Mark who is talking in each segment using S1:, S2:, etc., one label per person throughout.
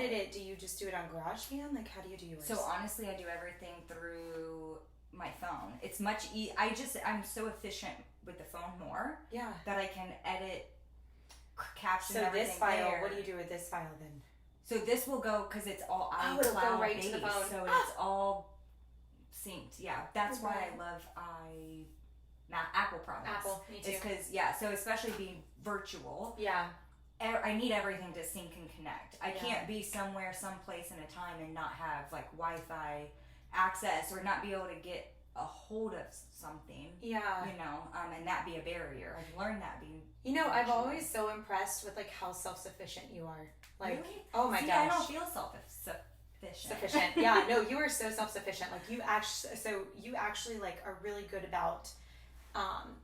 S1: edit it? Do you just do it on GarageBand? Like, how do you do yours?
S2: So honestly, I do everything through my phone. It's much I'm so efficient with the phone more.
S1: Yeah.
S2: That I can edit, caption
S1: so
S2: everything
S1: this file,
S2: there.
S1: what do you do with this file then?
S2: So this will go, because it's all
S1: it'll go
S2: iCloud
S1: right
S2: based,
S1: to the phone.
S2: so it's all synced. Yeah, that's why I love Apple products.
S1: Apple, me too.
S2: It's because, so especially being virtual.
S1: Yeah.
S2: I need everything to sync and connect. I can't be somewhere, someplace in a time and not have like Wi-Fi access or not be able to get a hold of something. Yeah. And that be a barrier. I've learned that being.
S1: I'm always so impressed with like how self-sufficient you are. Like,
S2: really?
S1: Oh my gosh.
S2: I don't feel self-sufficient.
S1: Yeah, no, you are so self-sufficient. Like you actually like are really good about,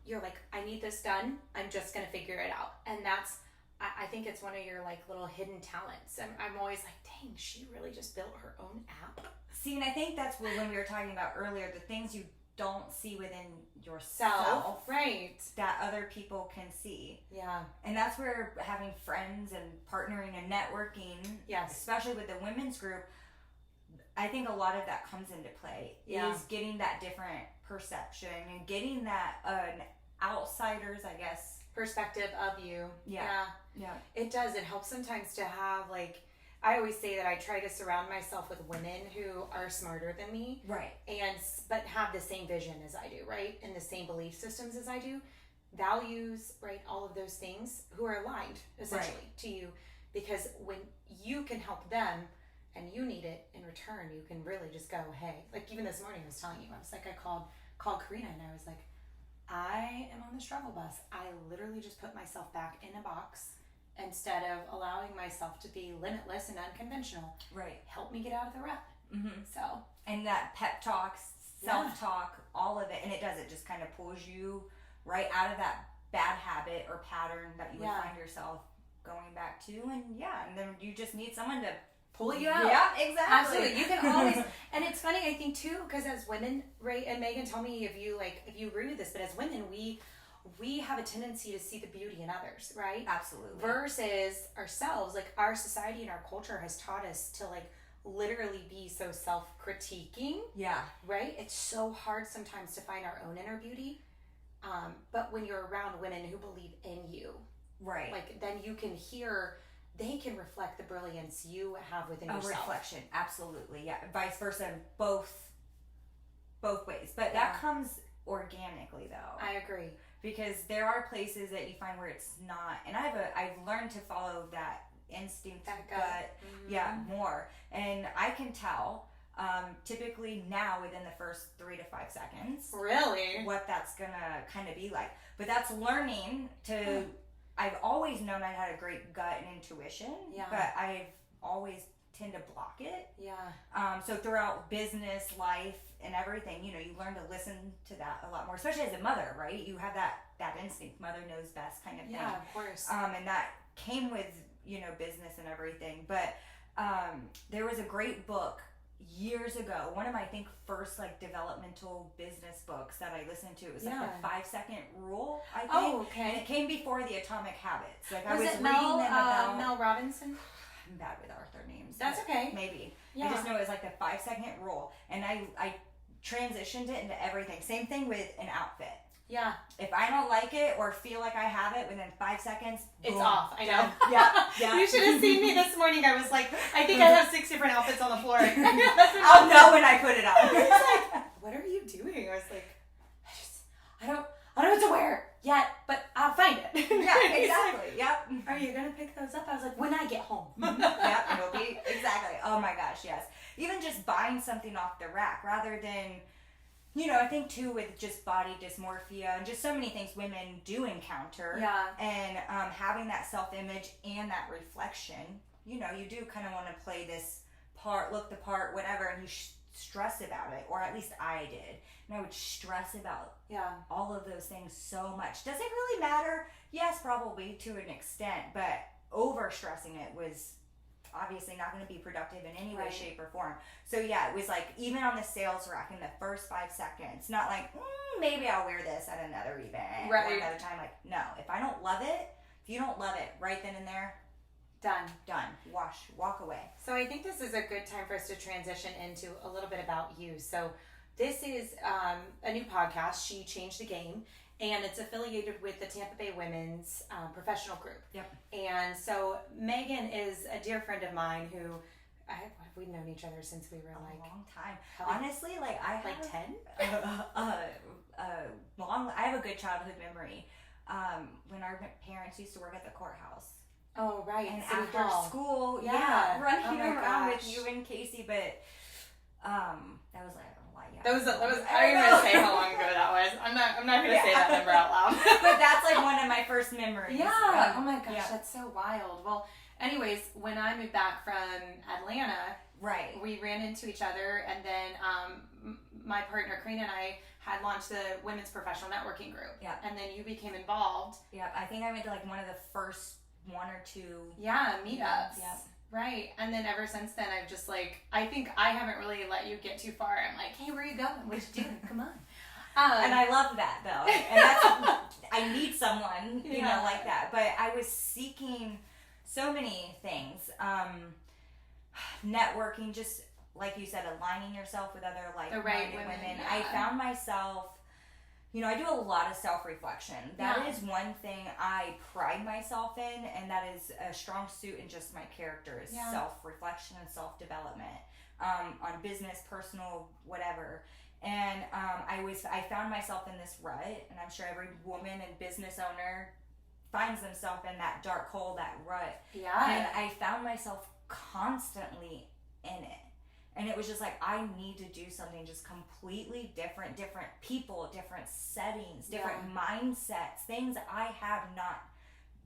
S1: you're like, I need this done. I'm just going to figure it out. And that's, I think it's one of your like little hidden talents. I'm always like, dang, she really just built her own app.
S2: See, and I think that's when we were talking about earlier, the things you don't see within yourself,
S1: right?
S2: That other people can see.
S1: Yeah.
S2: And that's where having friends and partnering and networking, especially with the women's group, I think a lot of that comes into play. Is getting that different perception and getting that outsider's, I guess,
S1: perspective of you.
S2: Yeah.
S1: It does. It helps sometimes to have like, I always say that I try to surround myself with women who are smarter than me.
S2: Right.
S1: But have the same vision as I do, right? And the same belief systems as I do. Values, right? All of those things who are aligned essentially to you. Because when you can help them and you need it in return, you can really just go, hey, like even this morning I was telling you, I was like, I called Karina and I was like, I am on the struggle bus. I literally just put myself back in a box instead of allowing myself to be limitless and unconventional.
S2: Right.
S1: Help me get out of the rut.
S2: Mm-hmm.
S1: So.
S2: And that pep talks, self-talk, all of it, and it does. It just kind of pulls you right out of that bad habit or pattern that you would find yourself going back to. And then you just need someone to
S1: pull you out.
S2: Yeah, exactly.
S1: Absolutely. You can always, and it's funny, I think too, because as women, right, and Megan, tell me if you agree with this, but as women, we have a tendency to see the beauty in others, right?
S2: Absolutely.
S1: Versus ourselves, like our society and our culture has taught us to like literally be so self-critiquing. Yeah. Right? It's so hard sometimes to find our own inner beauty. But when you're around women who believe in you, right? Like then you can hear, they can reflect the brilliance you have within yourself. A
S2: reflection, absolutely. Yeah. Vice versa, both ways. But that comes organically though.
S1: I agree.
S2: Because there are places that you find where it's not, and I've learned to follow that instinct, that gut, more, and I can tell typically now within the first 3 to 5 seconds, really, what that's gonna kind of be like. But that's learning to. I've always known I had a great gut and intuition, but I've always tend to block it. Yeah. So throughout business, life, and everything, you learn to listen to that a lot more, especially as a mother, right? You have that instinct, mother knows best kind of thing.
S1: Yeah, of course.
S2: And that came with, business and everything. But there was a great book years ago, one of my, I think, first developmental business books that I listened to. It was the 5-second rule, I think.
S1: Oh, okay.
S2: And it came before the Atomic Habits.
S1: I was it Mel Robinson?
S2: I'm bad with author names.
S1: That's okay.
S2: Maybe. Yeah. I just know it was the 5-second rule. And I transitioned it into everything. Same thing with an outfit. Yeah. If I don't like it or feel like I have it within 5 seconds,
S1: it's
S2: boom.
S1: off. I know.
S2: Yeah.
S1: You should have seen me this morning. I was like, I think I have 6 different outfits on the floor.
S2: I'll know when I put it on.
S1: It's like, what are you doing? I was like, I don't know what to wear yet, but I'll find it.
S2: Yeah, exactly. Yep.
S1: Are you gonna pick those up? I was like, when I get home.
S2: Yep, it'll be exactly. Oh my gosh, yes. Even just buying something off the rack rather than, I think too with just body dysmorphia and just so many things women do encounter. Yeah. And having that self-image and that reflection, you do kind of want to play this part, look the part, whatever, and you stress about it, or at least I did. And I would stress about all of those things so much. Does it really matter? Yes, probably to an extent, but over-stressing it was obviously not going to be productive in any way, shape, or form. So yeah, it was even on the sales rack in the first 5 seconds, not maybe I'll wear this at another event or another time. No, if I don't love it, if you don't love it right then and there, Done. Walk away.
S1: So I think this is a good time for us to transition into a little bit about you. So this is a new podcast, She Changed the Game, and it's affiliated with the Tampa Bay Women's Professional Group.
S2: Yep.
S1: And so Megan is a dear friend of mine who we've known each other since we were
S2: a long time.
S1: Probably,
S2: honestly, like I have
S1: like 10.
S2: I have a good childhood memory. When our parents used to work at the courthouse.
S1: Oh right,
S2: and
S1: City
S2: after
S1: Hall.
S2: School,
S1: Yeah.
S2: running
S1: Oh my
S2: around
S1: gosh.
S2: with you and Casey, but that was like a lot. Yeah,
S1: That was I don't even want to say how long ago that was. I'm not gonna say that number out loud.
S2: But that's like one of my first memories.
S1: Yeah. Oh my gosh, that's so wild. Well, anyways, when I moved back from Atlanta,
S2: right,
S1: we ran into each other, and then my partner Karina and I had launched the Women's Professional Networking Group.
S2: Yeah.
S1: And then you became involved.
S2: Yeah. I think I went to like one of the first 1 or 2.
S1: Yeah, meetups.
S2: Yeah.
S1: Right. And then ever since then, I've just like, I think I haven't really let you get too far. I'm like, hey, where are you going? What you doing? Come on.
S2: And I love that though. And that's, I need someone, you know, like that. But I was seeking so many things. Networking, just like you said, aligning yourself with other like-minded women.
S1: Yeah.
S2: I found myself, you know, I do a lot of self-reflection. That is one thing I pride myself in, and that is a strong suit in just my character is self-reflection and self-development on business, personal, whatever. And I found myself in this rut, and I'm sure every woman and business owner finds themselves in that dark hole, that rut.
S1: Yeah.
S2: And I found myself constantly in it. And it was just like, I need to do something just completely different people, different settings, different mindsets, things I have not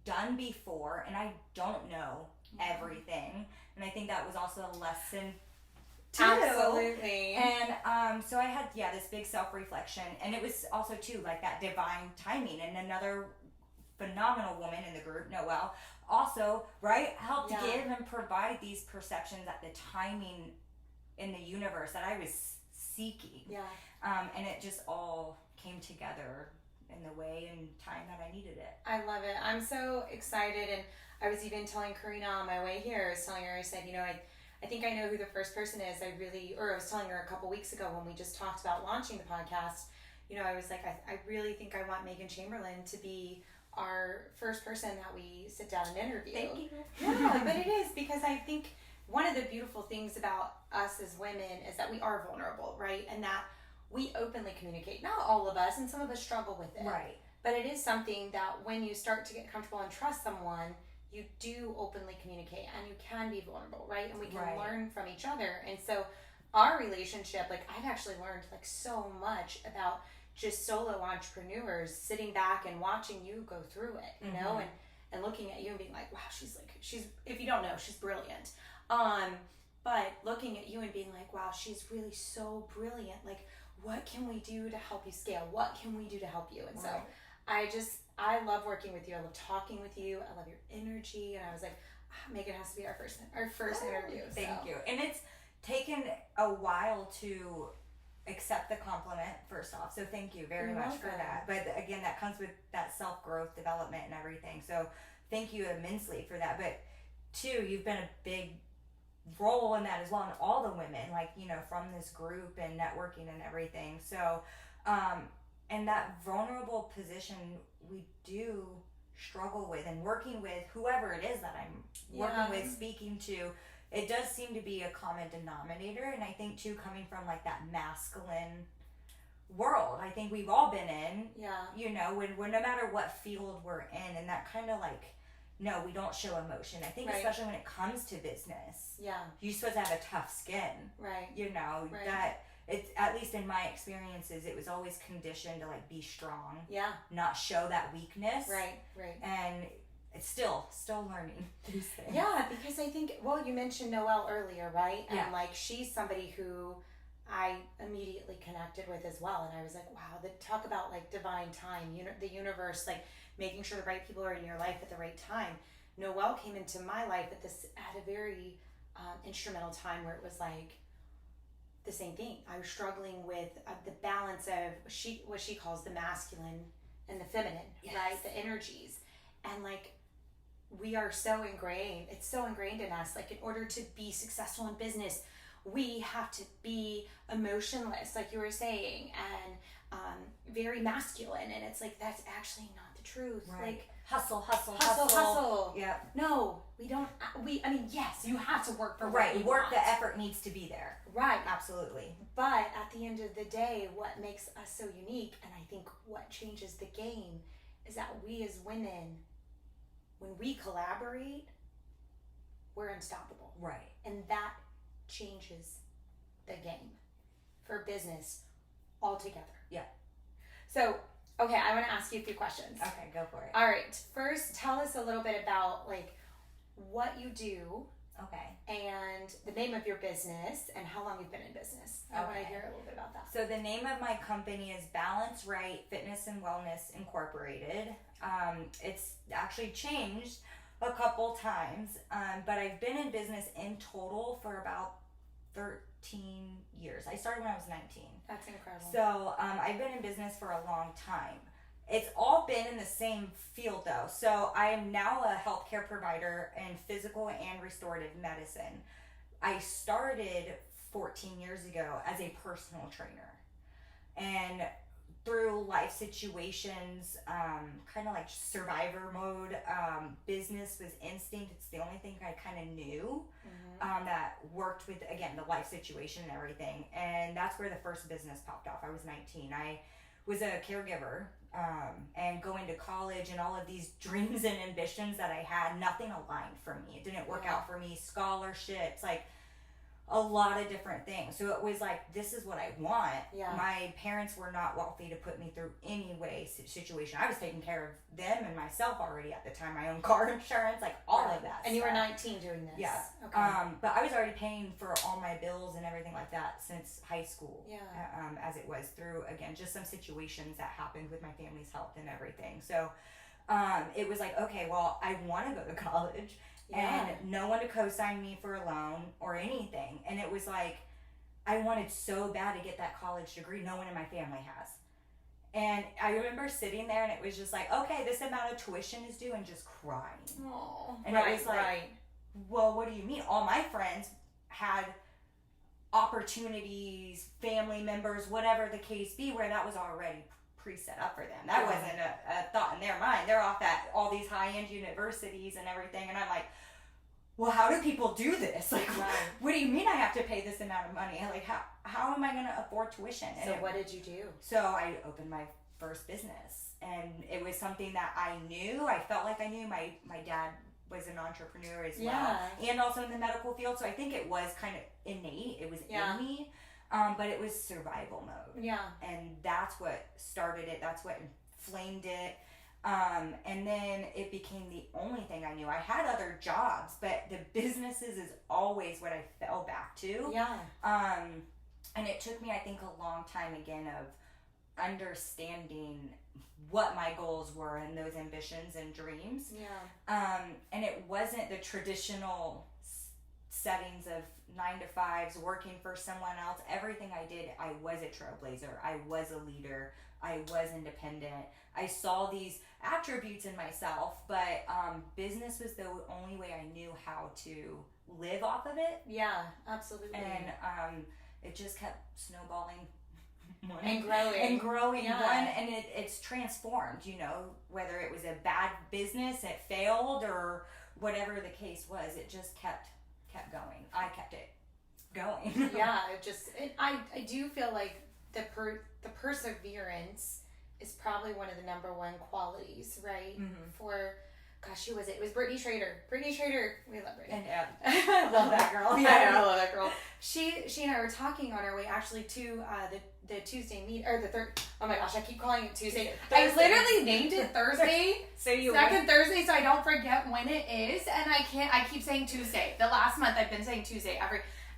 S2: done before, and I don't know everything. And I think that was also a lesson too.
S1: Absolutely.
S2: And so I had, this big self-reflection, and it was also too like that divine timing. And another phenomenal woman in the group, Noelle, also, helped give and provide these perceptions at the timing in the universe that I was seeking.
S1: Yeah.
S2: And it just all came together in the way and time that I needed it.
S1: I love it. I'm so excited. And I was even telling Karina on my way here, I was telling her, I said, you know, I think I know who the first person is. I was telling her a couple weeks ago when we just talked about launching the podcast, you know, I was like, I really think I want Megan Chamberlain to be our first person that we sit down and interview.
S2: Thank you.
S1: Yeah, but it is because I think one of the beautiful things about us as women is that we are vulnerable, right? And that we openly communicate. Not all of us, and some of us struggle with it.
S2: Right.
S1: But it is something that when you start to get comfortable and trust someone, you do openly communicate and you can be vulnerable, right? And we can learn from each other. And so our relationship, like I've actually learned like so much about just solo entrepreneurs sitting back and watching you go through it, you know, and looking at you and being like, wow, she's if you don't know, she's brilliant. But looking at you and being like, wow, she's really so brilliant. Like, what can we do to help you scale? What can we do to help you? And so I love working with you. I love talking with you. I love your energy. And I was like, Megan has to be our first interview.
S2: Thank you. And it's taken a while to accept the compliment, first off. So thank you very much for that. But again, that comes with that self-growth development and everything. So thank you immensely for that. But two, you've been a big role in that as well, and all the women, like, you know, from this group and networking and everything. So and that vulnerable position we do struggle with, and working with whoever it is that I'm working with, speaking to, it does seem to be a common denominator. And I think too, coming from like that masculine world, I think we've all been in, you know, when no matter what field we're in, and that kind of like, no, we don't show emotion. I think especially when it comes to business, you're supposed to have a tough skin, you know, that it's, at least in my experiences, it was always conditioned to like be strong, not show that weakness, and it's still learning these things.
S1: Yeah, because I think, well, you mentioned Noelle earlier, right? And like, she's somebody who I immediately connected with as well. And I was like, wow, talk about like divine time, the universe, like making sure the right people are in your life at the right time. Noelle came into my life at a very instrumental time where it was like the same thing. I was struggling with the balance of what she calls the masculine and the feminine, right? The energies. And like, we are so ingrained. It's so ingrained in us. Like, in order to be successful in business, we have to be emotionless, like you were saying, and very masculine. And it's like, that's actually not the truth.
S2: Right.
S1: Like,
S2: hustle. Yeah.
S1: No, we don't. I mean, yes, you have to work for what
S2: Right.
S1: you
S2: Work.
S1: want.
S2: The effort needs to be there.
S1: Right.
S2: Absolutely.
S1: But at the end of the day, what makes us so unique, and I think what changes the game, is that we as women, when we collaborate, we're unstoppable.
S2: Right.
S1: And that changes the game for business altogether.
S2: Yeah.
S1: So, okay, I want to ask you a few questions.
S2: Okay, go for it.
S1: All right. First, tell us a little bit about, like, what you do.
S2: Okay.
S1: And the name of your business and how long you've been in business. I want to
S2: Okay.
S1: hear a little bit about that.
S2: So the name of my company is Balance Right Fitness and Wellness Incorporated. It's actually changed a couple times, but I've been in business in total for about 13 years. I started when I was 19.
S1: That's incredible.
S2: So I've been in business for a long time. It's all been in the same field though. So I am now a healthcare provider in physical and restorative medicine. I started 14 years ago as a personal trainer. And through life situations, kind of like survivor mode, business was instinct. It's the only thing I kind of knew that worked with, again, the life situation and everything. And that's where the first business popped off. I was 19. I was a caregiver, and going to college and all of these dreams and ambitions that I had, nothing aligned for me. It didn't work out for me. Scholarships, like a lot of different things. So it was like, this is what I want.
S1: Yeah.
S2: My parents were not wealthy to put me through any way situation. I was taking care of them and myself already at the time. My own car insurance, like all of that.
S1: And you were
S2: stuff.
S1: 19 doing this.
S2: Yeah.
S1: Okay.
S2: But I was already paying for all my bills and everything like that since high school.
S1: Yeah.
S2: As it was through, again, just some situations that happened with my family's health and everything. So it was like, okay, well, I want to go to college.
S1: Yeah.
S2: And no one to co-sign me for a loan or anything. And it was like, I wanted so bad to get that college degree. No one in my family has. And I remember sitting there and it was just like, okay, this amount of tuition is due, and just crying.
S1: Oh,
S2: And it was like, well, what do you mean? All my friends had opportunities, family members, whatever the case be, where that was already pre-set up for them. That wasn't a thought in their mind. They're off at all these high-end universities and everything. And I'm like, well, how do people do this? Like, what do you mean I have to pay this amount of money? Like, how am I going to afford tuition? And
S1: so what did you do?
S2: So I opened my first business, and it was something that I knew. I felt like I knew. My dad was an entrepreneur as well, and also in the medical field. So I think it was kind of innate. It was in me. But it was survival mode. Yeah. And that's what started it. That's what inflamed it. And then it became the only thing I knew. I had other jobs, but the businesses is always what I fell back to. Yeah. And it took me, I think, a long time again of understanding what my goals were and those ambitions and dreams. Yeah. And it wasn't the traditional settings of 9-to-5s, working for someone else. Everything I did, I was a trailblazer. I was a leader. I was independent. I saw these attributes in myself, but business was the only way I knew how to live off of it.
S1: Yeah, absolutely.
S2: And it just kept snowballing.
S1: And growing.
S2: Yeah. And it's transformed, whether it was a bad business, it failed, or whatever the case was, it just kept going. I kept it going.
S1: Yeah, I do feel like the perseverance is probably one of the number one qualities, right? Mm-hmm. For, gosh, who was it? It was Brittany Schrader. Brittany Schrader, we love Brittany.
S2: And I love that girl.
S1: Yeah, I love that girl. She and I were talking on our way actually to the Tuesday meet, or the third. Oh my gosh, I keep calling it Tuesday. I literally named it Thursday. Second Thursday, so I don't forget when it is. And I keep saying Tuesday. The last month I've been saying Tuesday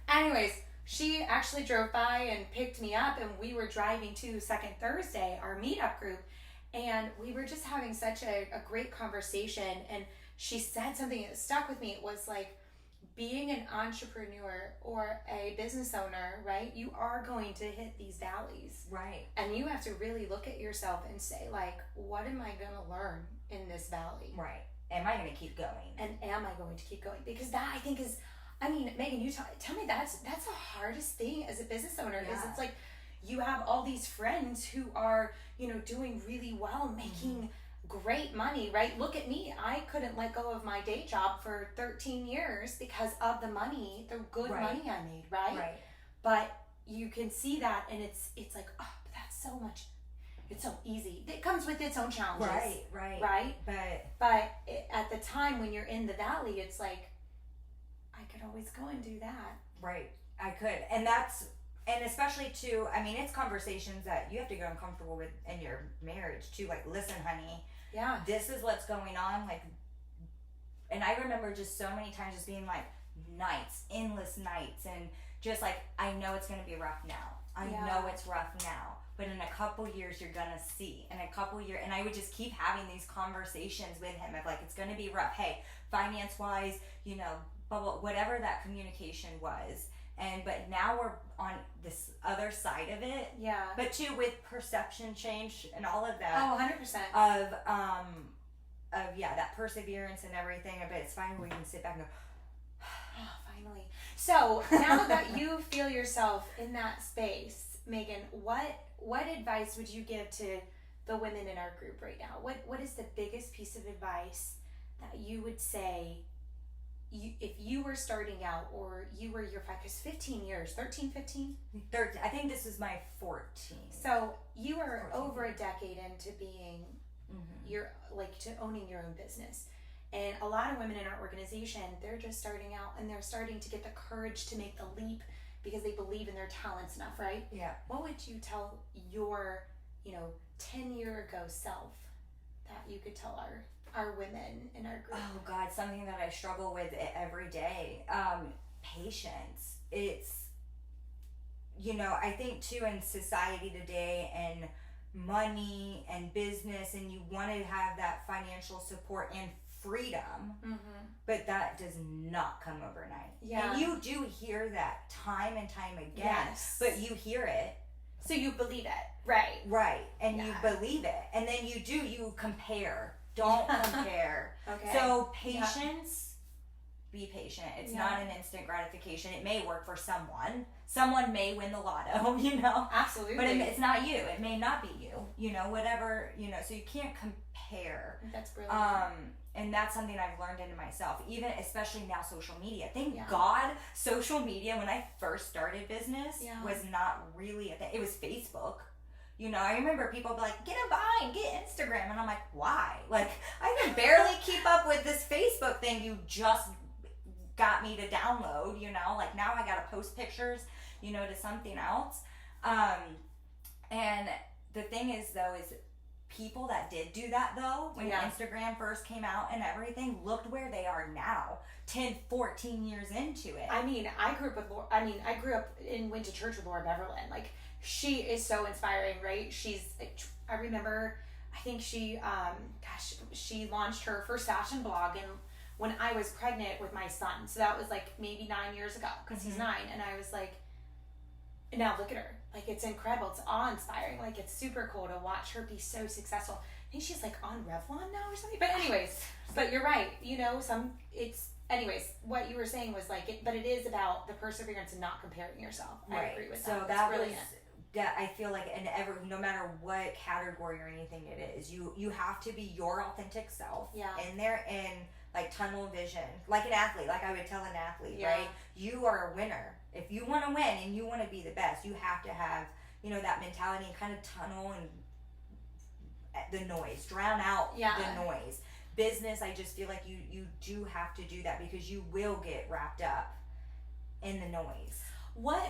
S1: anyways, she actually drove by and picked me up, and we were driving to Second Thursday, our meetup group, and we were just having such a great conversation. And she said something that stuck with me. It was like, being an entrepreneur or a business owner, right? You are going to hit these valleys. Right. And you have to really look at yourself and say, like, what am I going to learn in this valley?
S2: Right. am I going to keep going?
S1: And am I going to keep going? Because that, I think, is, I mean, Megan, you tell me that's the hardest thing as a business owner. Is it's like you have all these friends who are, you know, doing really well, making great money, right? Look at me. I couldn't let go of my day job for 13 years because of the money, the good money I made, right? Right. But you can see that, and it's like, oh, but that's so much. It's so easy. It comes with its own challenges. Right. But at the time when you're in the valley, it's like, I could always go and do that.
S2: Right. I could. And especially too, I mean, it's conversations that you have to get uncomfortable with in your marriage too. Like, listen, honey. Yeah. This is what's going on. Like, and I remember just so many times just being like endless nights, and just like, I know it's going to be rough now. I know it's rough now. But in a couple years, you're gonna see. In a couple years, and I would just keep having these conversations with him of like, it's gonna be rough. Hey, finance-wise, you know, blah, blah, whatever that communication was. But now we're on this other side of it. Yeah. But too, with perception change and all of that.
S1: Oh, 100%.
S2: Of that perseverance and everything. But it's fine where you can sit back and go,
S1: oh, finally. So now that you feel yourself in that space, Megan, what advice would you give to the women in our group right now? What is the biggest piece of advice that you would say if you were starting out, or you were your 15 years, 13, 15?
S2: 13. I think this is my 14.
S1: So you were over a decade into being to owning your own business. And a lot of women in our organization, they're just starting out, and they're starting to get the courage to make the leap because they believe in their talents enough, right? Yeah. What would you tell your, 10-year ago self that you could tell our women in our group?
S2: Oh God, something that I struggle with every day. Patience. It's, I think too, in society today, and money and business, and you want to have that financial support and freedom, but that does not come overnight. Yeah. And you do hear that time and time again. Yes. But you hear it.
S1: So you believe it. Right.
S2: Right. And you believe it. And then you compare. Don't compare. Okay. So patience, be patient. It's not an instant gratification. It may work for someone. Someone may win the lotto,
S1: Absolutely.
S2: But it's not you. It may not be you. Whatever, so you can't compare.
S1: That's brilliant.
S2: And that's something I've learned into myself, even especially now social media. Thank God social media, when I first started business, was not really a thing. It was Facebook. I remember people be like, get a Vine, get Instagram. And I'm like, why? Like, I can barely keep up with this Facebook thing you just got me to download, Like, now I got to post pictures, to something else. And the thing is, though, is people that did do that, though, when Instagram first came out and everything, looked where they are now, 10, 14 years into it.
S1: I mean, I grew up and went to church with Laura Beverland. Like, she is so inspiring, right? I remember, I think she launched her first fashion blog when I was pregnant with my son. So that was like maybe 9 years ago, because he's 9. And I was like, now look at her. Like, it's incredible. It's awe-inspiring. Like, it's super cool to watch her be so successful. I think she's like on Revlon now or something. But anyways, but you're right. Anyways, what you were saying was like, but it is about the perseverance and not comparing yourself. Right. I agree with that.
S2: So that brilliant. I feel like no matter what category or anything it is, you have to be your authentic self in there, and like tunnel vision, like an athlete. Like I would tell an athlete, right? You are a winner. If you want to win and you want to be the best, you have to have, that mentality and kind of tunnel and the noise, drown out the noise. Business, I just feel like you do have to do that, because you will get wrapped up in the noise.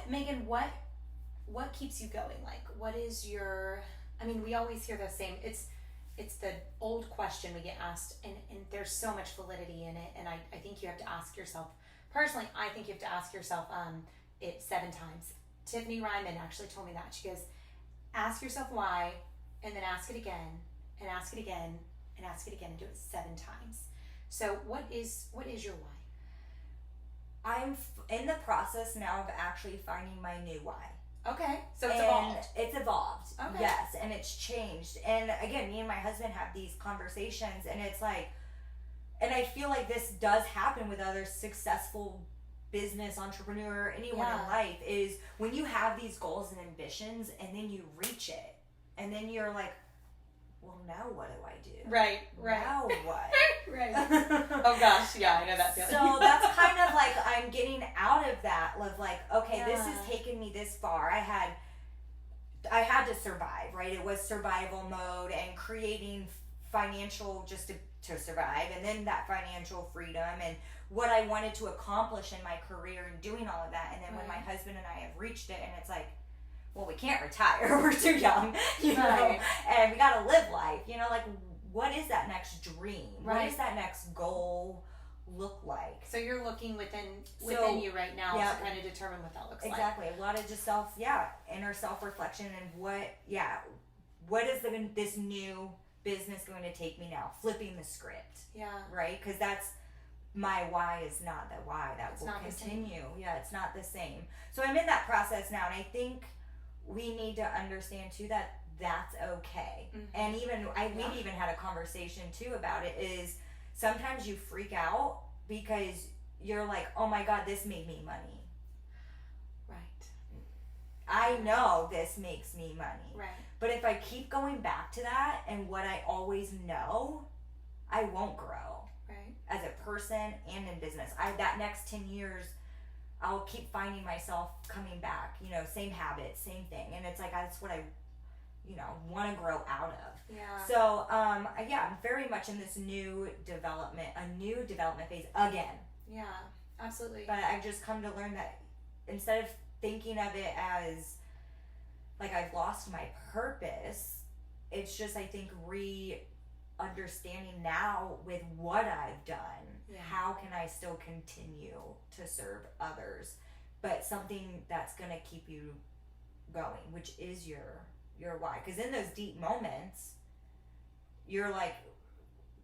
S1: Megan, what keeps you going? Like, what is we always hear the same, it's the old question we get asked, and there's so much validity in it, and I think you have to ask yourself, personally, I think you have to ask yourself it 7 times. Tiffany Ryman actually told me that. She goes, ask yourself why, and then ask it again, and ask it again, and ask it again, and do it 7 times. So what is your why?
S2: I'm in the process now of actually finding my new why.
S1: Okay, so it's evolved.
S2: It's evolved, okay. Yes, and it's changed. And again, me and my husband have these conversations, and it's like, And I feel like this does happen with other successful business entrepreneur, anyone in life, is when you have these goals and ambitions and then you reach it and then you're like, well, now what do I do?
S1: Right.
S2: Now what?
S1: Right. Oh gosh, yeah, I know that feeling.
S2: So that's kind of like I'm getting out of that of like, okay, this has taken me this far. I had to survive, right? It was survival mode and creating financial just to survive, and then that financial freedom and what I wanted to accomplish in my career and doing all of that. And then when my husband and I have reached it, and it's like, well, we can't retire. We're too young, you know, and we got to live life, you know, like what is that next dream? What does that next goal look like? So
S1: you're looking within you right now to kind of determine what that looks like.
S2: Exactly. A lot of just inner self-reflection and what is this new business going to take me now? Flipping the script.
S1: Yeah.
S2: Right? Because that's my why is not the why. That
S1: it's
S2: will
S1: not
S2: continue. Yeah, it's not the same. So I'm in that process now, and I think we need to understand too that that's okay. Mm-hmm. And we've even had a conversation too about it, is sometimes you freak out because you're like, oh my God, this made me money.
S1: Right.
S2: I know this makes me money.
S1: Right.
S2: But if I keep going back to that and what I always know, I won't grow.
S1: Right.
S2: As a person and in business. That next 10 years, I'll keep finding myself coming back, you know, same habits, same thing. And it's like, that's what I, you know, want to grow out of.
S1: Yeah.
S2: So, I'm very much in this new development phase again.
S1: Yeah, absolutely.
S2: But I've just come to learn that instead of thinking of it as like I've lost my purpose, it's just, I think, understanding now with what I've done, how can I still continue to serve others, but something that's going to keep you going, which is your why. Because in those deep moments, you're like,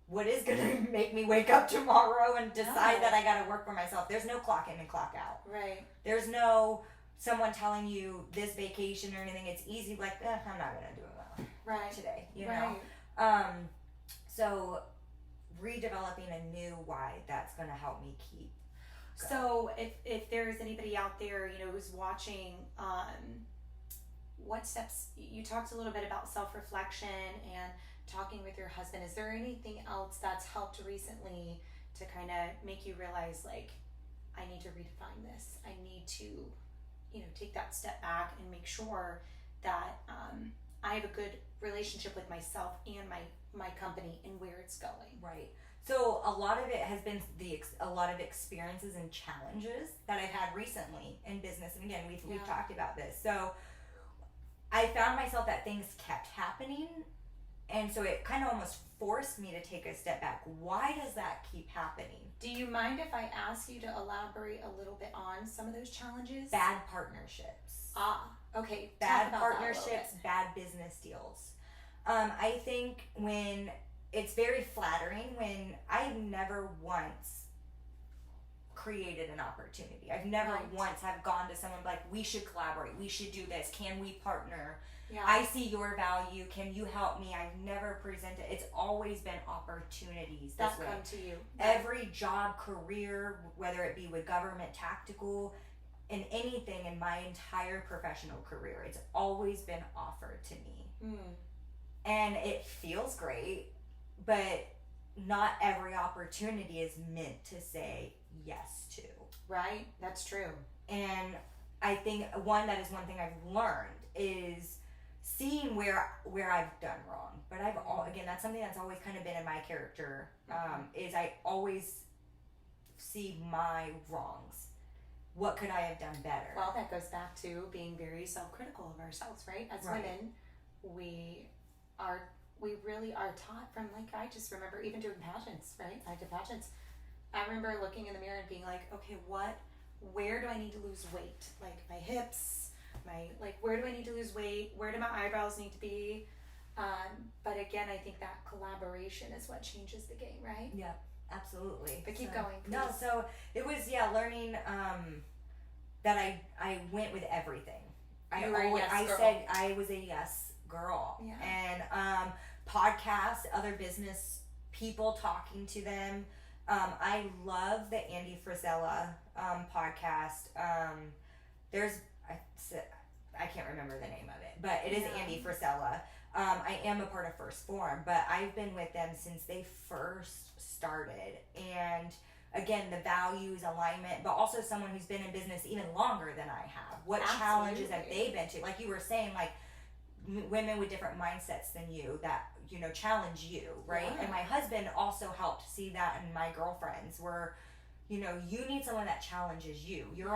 S2: what is going to make me wake up tomorrow and decide that I got to work for myself? There's no clock in and clock out.
S1: Right.
S2: There's no someone telling you this vacation or anything. It's easy, like, I'm not going to do it today, you know? So redeveloping a new why, that's going to help me keep going.
S1: So if there's anybody out there, you know, who's watching, what steps, you talked a little bit about self-reflection and talking with your husband. Is there anything else that's helped recently to kind of make you realize, like, I need to redefine this. I need to, you know, take that step back and make sure that I have a good relationship with myself and my company and where it's going.
S2: Right. So a lot of it has been a lot of experiences and challenges that I've had recently in business. And again, we've talked about this. So I found myself that things kept happening. And so it kind of almost forced me to take a step back. Why does that keep happening?
S1: Do you mind if I ask you to elaborate a little bit on some of those challenges?
S2: Bad partnerships.
S1: Okay.
S2: Bad partnerships, bad business deals. I think when it's very flattering when I've never once created an opportunity. I've never once have gone to someone like, we should collaborate. We should do this. Can we partner? Yeah. I see your value. Can you help me? I've never presented. It's always been opportunities
S1: that come to you.
S2: Every job, career, whether it be with government, tactical, in anything in my entire professional career, it's always been offered to me. Mm. And it feels great, but not every opportunity is meant to say yes to.
S1: Right? That's true.
S2: And I think one thing I've learned is seeing where I've done wrong. But again, that's something that's always kind of been in my character, is I always see my wrongs. What could I have done better?
S1: Well, that goes back to being very self-critical of ourselves, right? As women, we really are taught from, like, I just remember even doing pageants, right? I did pageants. I remember looking in the mirror and being like, okay, where do I need to lose weight? Like my hips, where do I need to lose weight? Where do my eyebrows need to be? But again, I think that collaboration is what changes the game, right?
S2: Yeah, absolutely.
S1: But keep going, please.
S2: No, so it was, learning that I went with everything. I said I was a yes girl. Yeah. And podcasts, other business people, talking to them, I love the Andy Frisella podcast. I can't remember the name of it, but it is Andy Frisella. I am a part of First Form, but I've been with them since they first started. And again, the values, alignment, but also someone who's been in business even longer than I have. What challenges have they been to? Like you were saying, like women with different mindsets than you that, you know, challenge you, right? Yeah. And my husband also helped see that in my girlfriends where, you know, you need someone that challenges you. You're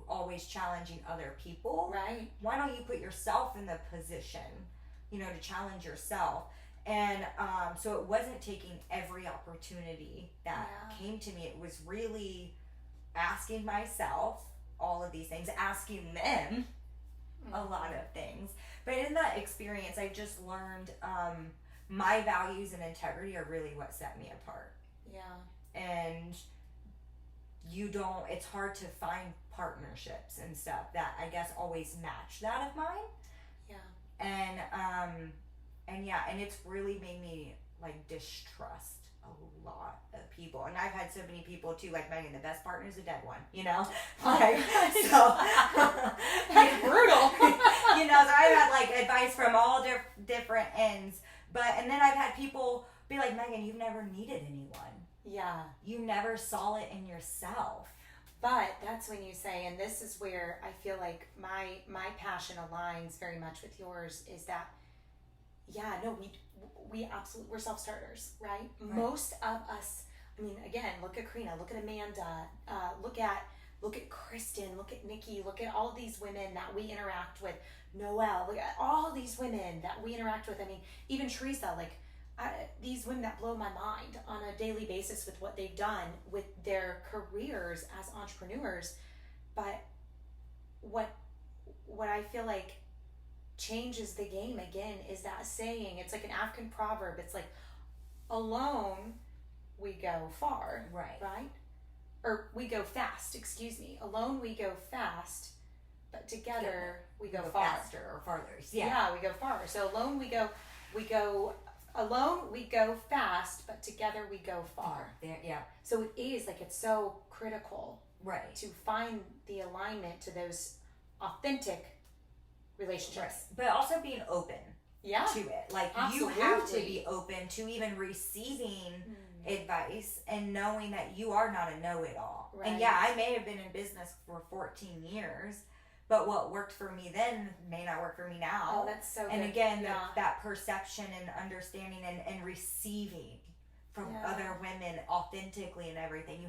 S2: always challenging other people.
S1: Right.
S2: Why don't you put yourself in the position, you know, to challenge yourself? And so it wasn't taking every opportunity that came to me. It was really asking myself all of these things, asking them a lot of things. But in that experience, I just learned my values and integrity are really what set me apart.
S1: Yeah.
S2: And it's hard to find partnerships and stuff that I guess always match that of mine.
S1: Yeah.
S2: And it's really made me like distrust a lot of people. And I've had so many people too, like Megan, the best partner's a dead one, you know? Like, so
S1: that's brutal.
S2: You know, so I've had like advice from all different ends. And then I've had people be like, Megan, you've never needed anyone.
S1: Yeah.
S2: You never saw it in yourself.
S1: But that's when you say, and this is where I feel like my passion aligns very much with yours, is that, we absolutely, we're self-starters, right? Most of us, I mean, again, look at Karina, look at Amanda, look at Kristen, look at Nikki, look at all these women that we interact with, Noelle, look at all these women that we interact with. I mean, even Teresa, like, these women that blow my mind on a daily basis with what they've done with their careers as entrepreneurs. But what I feel like changes the game again is that saying. It's like an African proverb. It's like, alone we go far, right? Or we go fast, excuse me. Alone we go fast, but together we go far.
S2: Faster or farther.
S1: Yeah, we go far. So alone we go fast, but together we go far.
S2: Yeah.
S1: So it is like, it's so critical,
S2: right,
S1: to find the alignment to those authentic relationships,
S2: right. But also being open to it. Like,
S1: absolutely.
S2: You have to be open to even receiving advice and knowing that you are not a know-it-all. Right. And I may have been in business for 14 years, but what worked for me then may not work for me now.
S1: Oh, that's so good.
S2: And again, that perception and understanding and receiving from other women authentically and everything,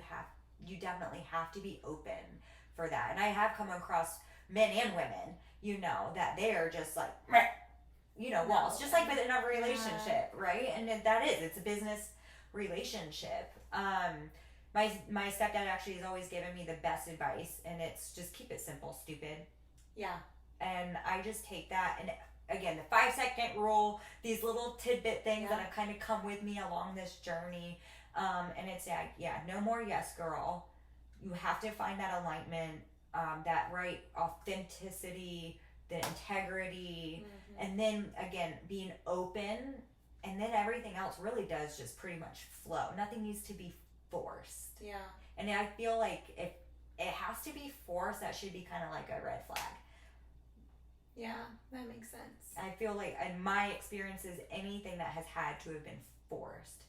S2: you definitely have to be open for that. And I have come across men and women, you know, that they are just like, you know, walls, just like within a relationship, right? And it's a business relationship. My stepdad actually has always given me the best advice, and it's just keep it simple, stupid.
S1: Yeah.
S2: And I just take that, and again, the 5-second rule, these little tidbit things that have kind of come with me along this journey. And it's no more yes girl. You have to find that alignment, that right authenticity, the integrity, and then again being open, and then everything else really does just pretty much flow. Nothing needs to be forced.
S1: Yeah.
S2: And I feel like if it has to be forced, that should be kind of like a red flag.
S1: Yeah, that makes sense.
S2: I feel like in my experiences, anything that has had to have been forced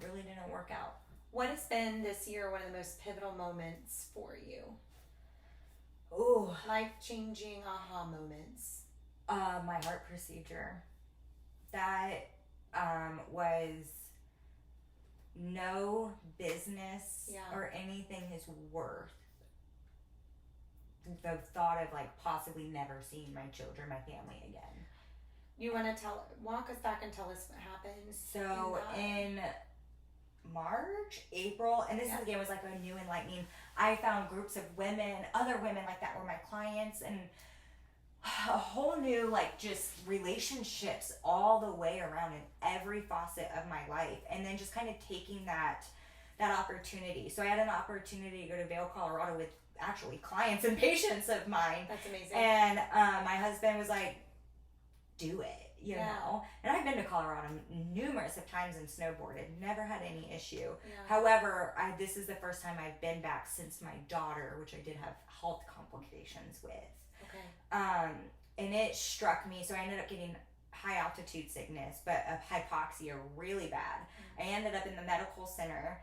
S2: really didn't work out.
S1: What has been this year one of the most pivotal moments for you?
S2: Oh,
S1: life-changing aha moments.
S2: My heart procedure. That was no business or anything is worth the thought of like possibly never seeing my children, my family again.
S1: You want to walk us back and tell us what happened?
S2: So in March, April, and this again was like a new enlightening. I found groups of women, other women like that were my clients, and a whole new like just relationships all the way around in every facet of my life, and then just kind of taking that opportunity. So I had an opportunity to go to Vail, Colorado with actually clients and patients of mine.
S1: That's amazing.
S2: And my husband was like, do it. you know. And I've been to Colorado numerous of times and snowboarded, never had any issue.
S1: Yeah.
S2: However, this is the first time I've been back since my daughter, which I did have health complications with.
S1: Okay.
S2: And it struck me, so I ended up getting high altitude sickness, but of hypoxia really bad. I ended up in the medical center,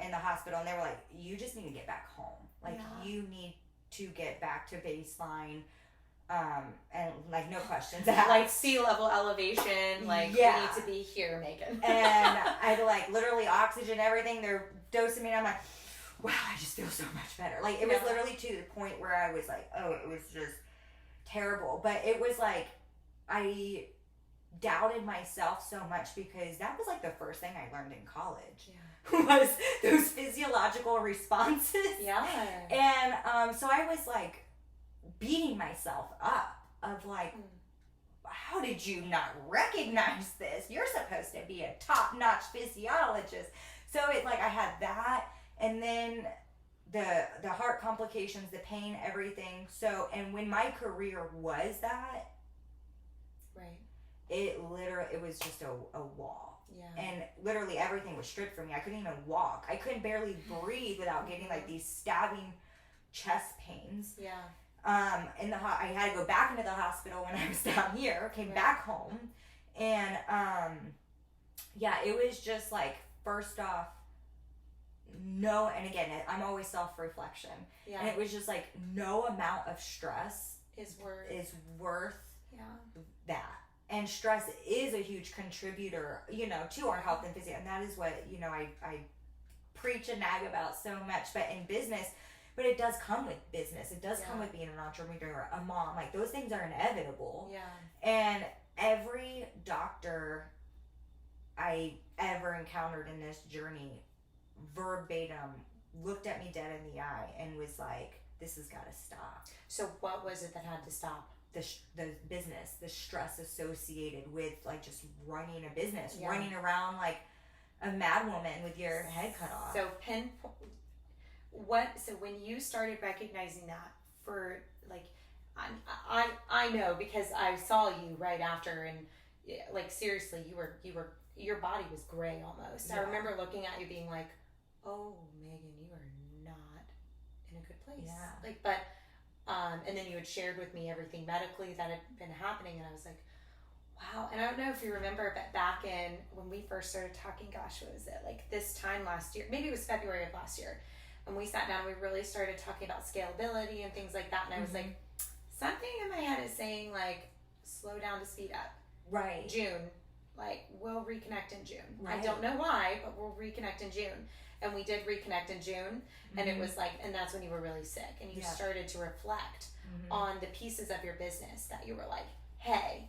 S2: in the hospital, and they were like, you just need to get back home. Like, you need to get back to baseline, and like no questions asked.
S1: Like sea level elevation, like you need to be here, Megan.
S2: And I like literally oxygen, everything. They're dosing me, and I'm like, wow, I just feel so much better. Like it was literally to the point where I was like, oh, it was just terrible. But it was like I doubted myself so much because that was like the first thing I learned in college. Was those physiological responses. And so I was like beating myself up of like, how did you not recognize this? You're supposed to be a top-notch physiologist. So it like I had that, and then the heart complications, the pain, everything. So, and when my career was that, it was just a wall. And literally everything was stripped from me. I couldn't even walk. I couldn't barely breathe without getting like these stabbing chest pains. I had to go back into the hospital when I was down here, came back home. And it was just like, first off, and again, I'm always self-reflection. And it was just like, no amount of stress
S1: is
S2: worth that. And stress is a huge contributor, you know, to our health and physique. And that is what, you know, I preach and nag about so much. But in business, but it does come with business. It does come with being an entrepreneur, a mom. Like, those things are inevitable. And every doctor I ever encountered in this journey verbatim looked at me dead in the eye and was like, this has got to stop.
S1: So what was it that had to stop?
S2: The business, the stress associated with like just running a business, running around like a mad woman with your head cut off.
S1: So so when you started recognizing that, for like, I know because I saw you right after, and like seriously, your body was gray almost. I remember looking at you being like, oh, Megan, you are not in a good place. Like, but and then you had shared with me everything medically that had been happening, and I was like, wow. And I don't know if you remember, but back in when we first started talking, gosh, what was it, like this time last year, maybe it was February of last year, and we sat down, we really started talking about scalability and things like that, and I was like, something in my head is saying like, slow down to speed up. June, like, we'll reconnect in June. I don't know why, but we'll reconnect in June. And we did reconnect in June, and it was like, and that's when you were really sick, and you started to reflect on the pieces of your business that you were like, hey,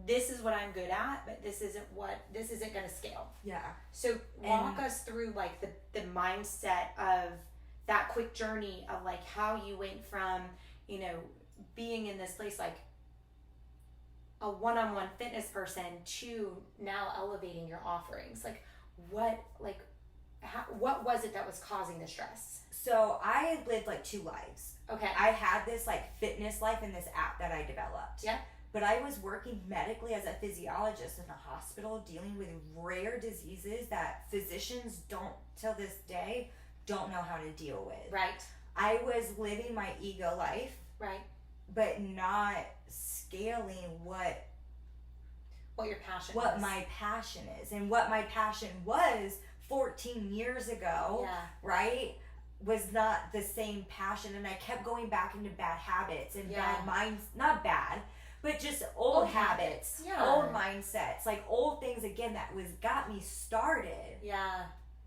S1: this is what I'm good at, but this isn't going to scale. So walk us through like the mindset of that quick journey of like how you went from, you know, being in this place like a one-on-one fitness person to now elevating your offerings. Like, what was it that was causing the stress?
S2: So I lived like two lives. I had this like fitness life and this app that I developed. But I was working medically as a physiologist in a hospital, dealing with rare diseases that physicians till this day don't know how to deal with. I was living my ego life. But not scaling what your passion is. My passion is. And what my passion was 14 years ago, was not the same passion. And I kept going back into bad habits and bad minds, not bad, but just old habits, old mindsets, like old things again that got me started.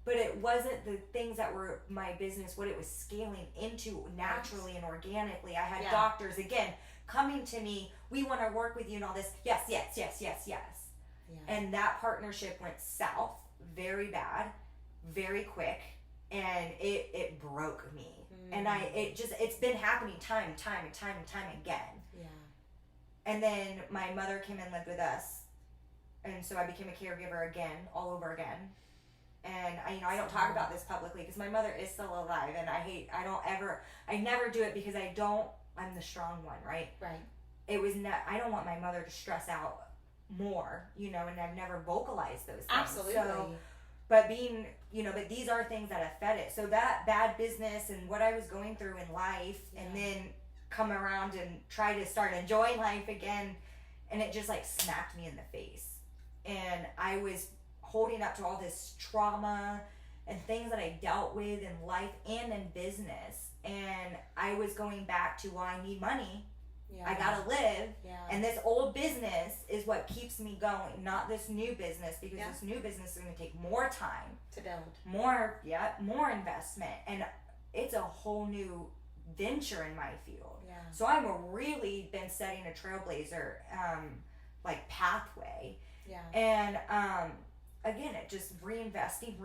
S2: But it wasn't the things that were my business, what it was scaling into naturally and organically. I had doctors, again, coming to me, we want to work with you and all this. Yes. And that partnership went south very bad, very quick, and it broke me. And it's been happening time and time again. And then my mother came and lived with us, and so I became a caregiver again, all over again. And I don't talk about this publicly because my mother is still alive, and I never do it because I'm the strong one, right? it was not, I don't want my mother to stress out more, you know, and I've never vocalized those things.
S1: Absolutely.
S2: So, but being, you know, but these are things that have fed it. So that bad business and what I was going through in life, and then come around and try to start enjoying life again, and it just like smacked me in the face. And I was holding up to all this trauma and things that I dealt with in life and in business. And I was going back to, well, I need money. Yeah. I gotta live. Yeah. And this old business is what keeps me going, not this new business, because this new business is gonna take more time
S1: to build.
S2: More investment. And it's a whole new venture in my field.
S1: Yeah.
S2: So I've really been setting a trailblazer like pathway.
S1: Yeah.
S2: And again, it just reinvesting,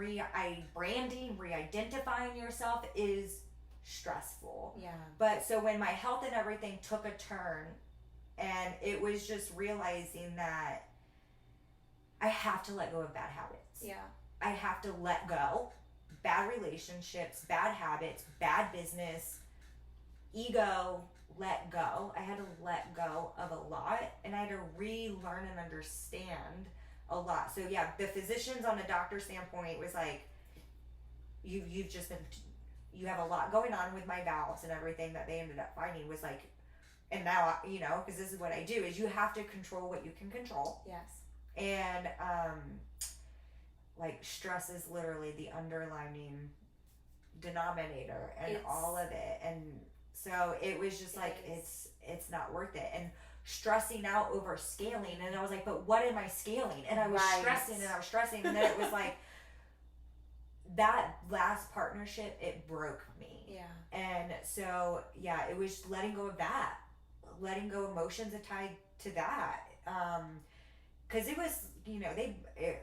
S2: branding, re-identifying yourself is stressful.
S1: Yeah.
S2: But so when my health and everything took a turn, and it was just realizing that I have to let go of bad habits.
S1: Yeah.
S2: I have to let go. Bad relationships, bad habits, bad business, ego, let go. I had to let go of a lot, and I had to relearn and understand a lot. So yeah, the physicians on the doctor standpoint was like, you've just been, you have a lot going on with my valves and everything that they ended up finding was like, and now, you know, because this is what I do, is you have to control what you can control.
S1: Yes.
S2: And like stress is literally the underlining denominator and all of it. And so it was just like, it's not worth it. And stressing out over scaling, and I was like, but what am I scaling? And I was stressing and I was stressing, and then it was like that last partnership, it broke me.
S1: Yeah. And
S2: so yeah, it was letting go of that, letting go emotions tied to that, because it was, you know,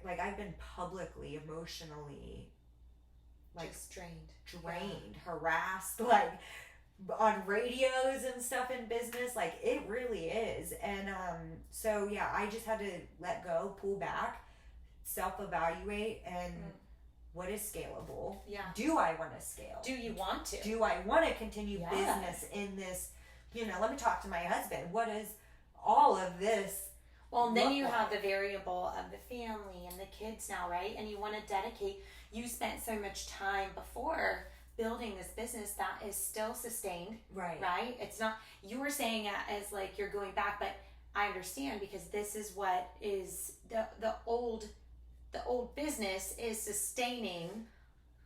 S2: like I've been publicly emotionally like
S1: just drained,
S2: harassed, like on radios and stuff in business, like it really is. And so yeah, I just had to let go, pull back, self-evaluate, and what is scalable?
S1: Yeah.
S2: Do I want to scale?
S1: Do you want to?
S2: Do I want to continue business in this? You know, let me talk to my husband. What is all of this?
S1: Well, and then you have the variable of the family and the kids now, right? And you want to dedicate. You spent so much time before building this business that is still sustained, right? It's not, you were saying it as like you're going back, but I understand, because this is what is the old business is sustaining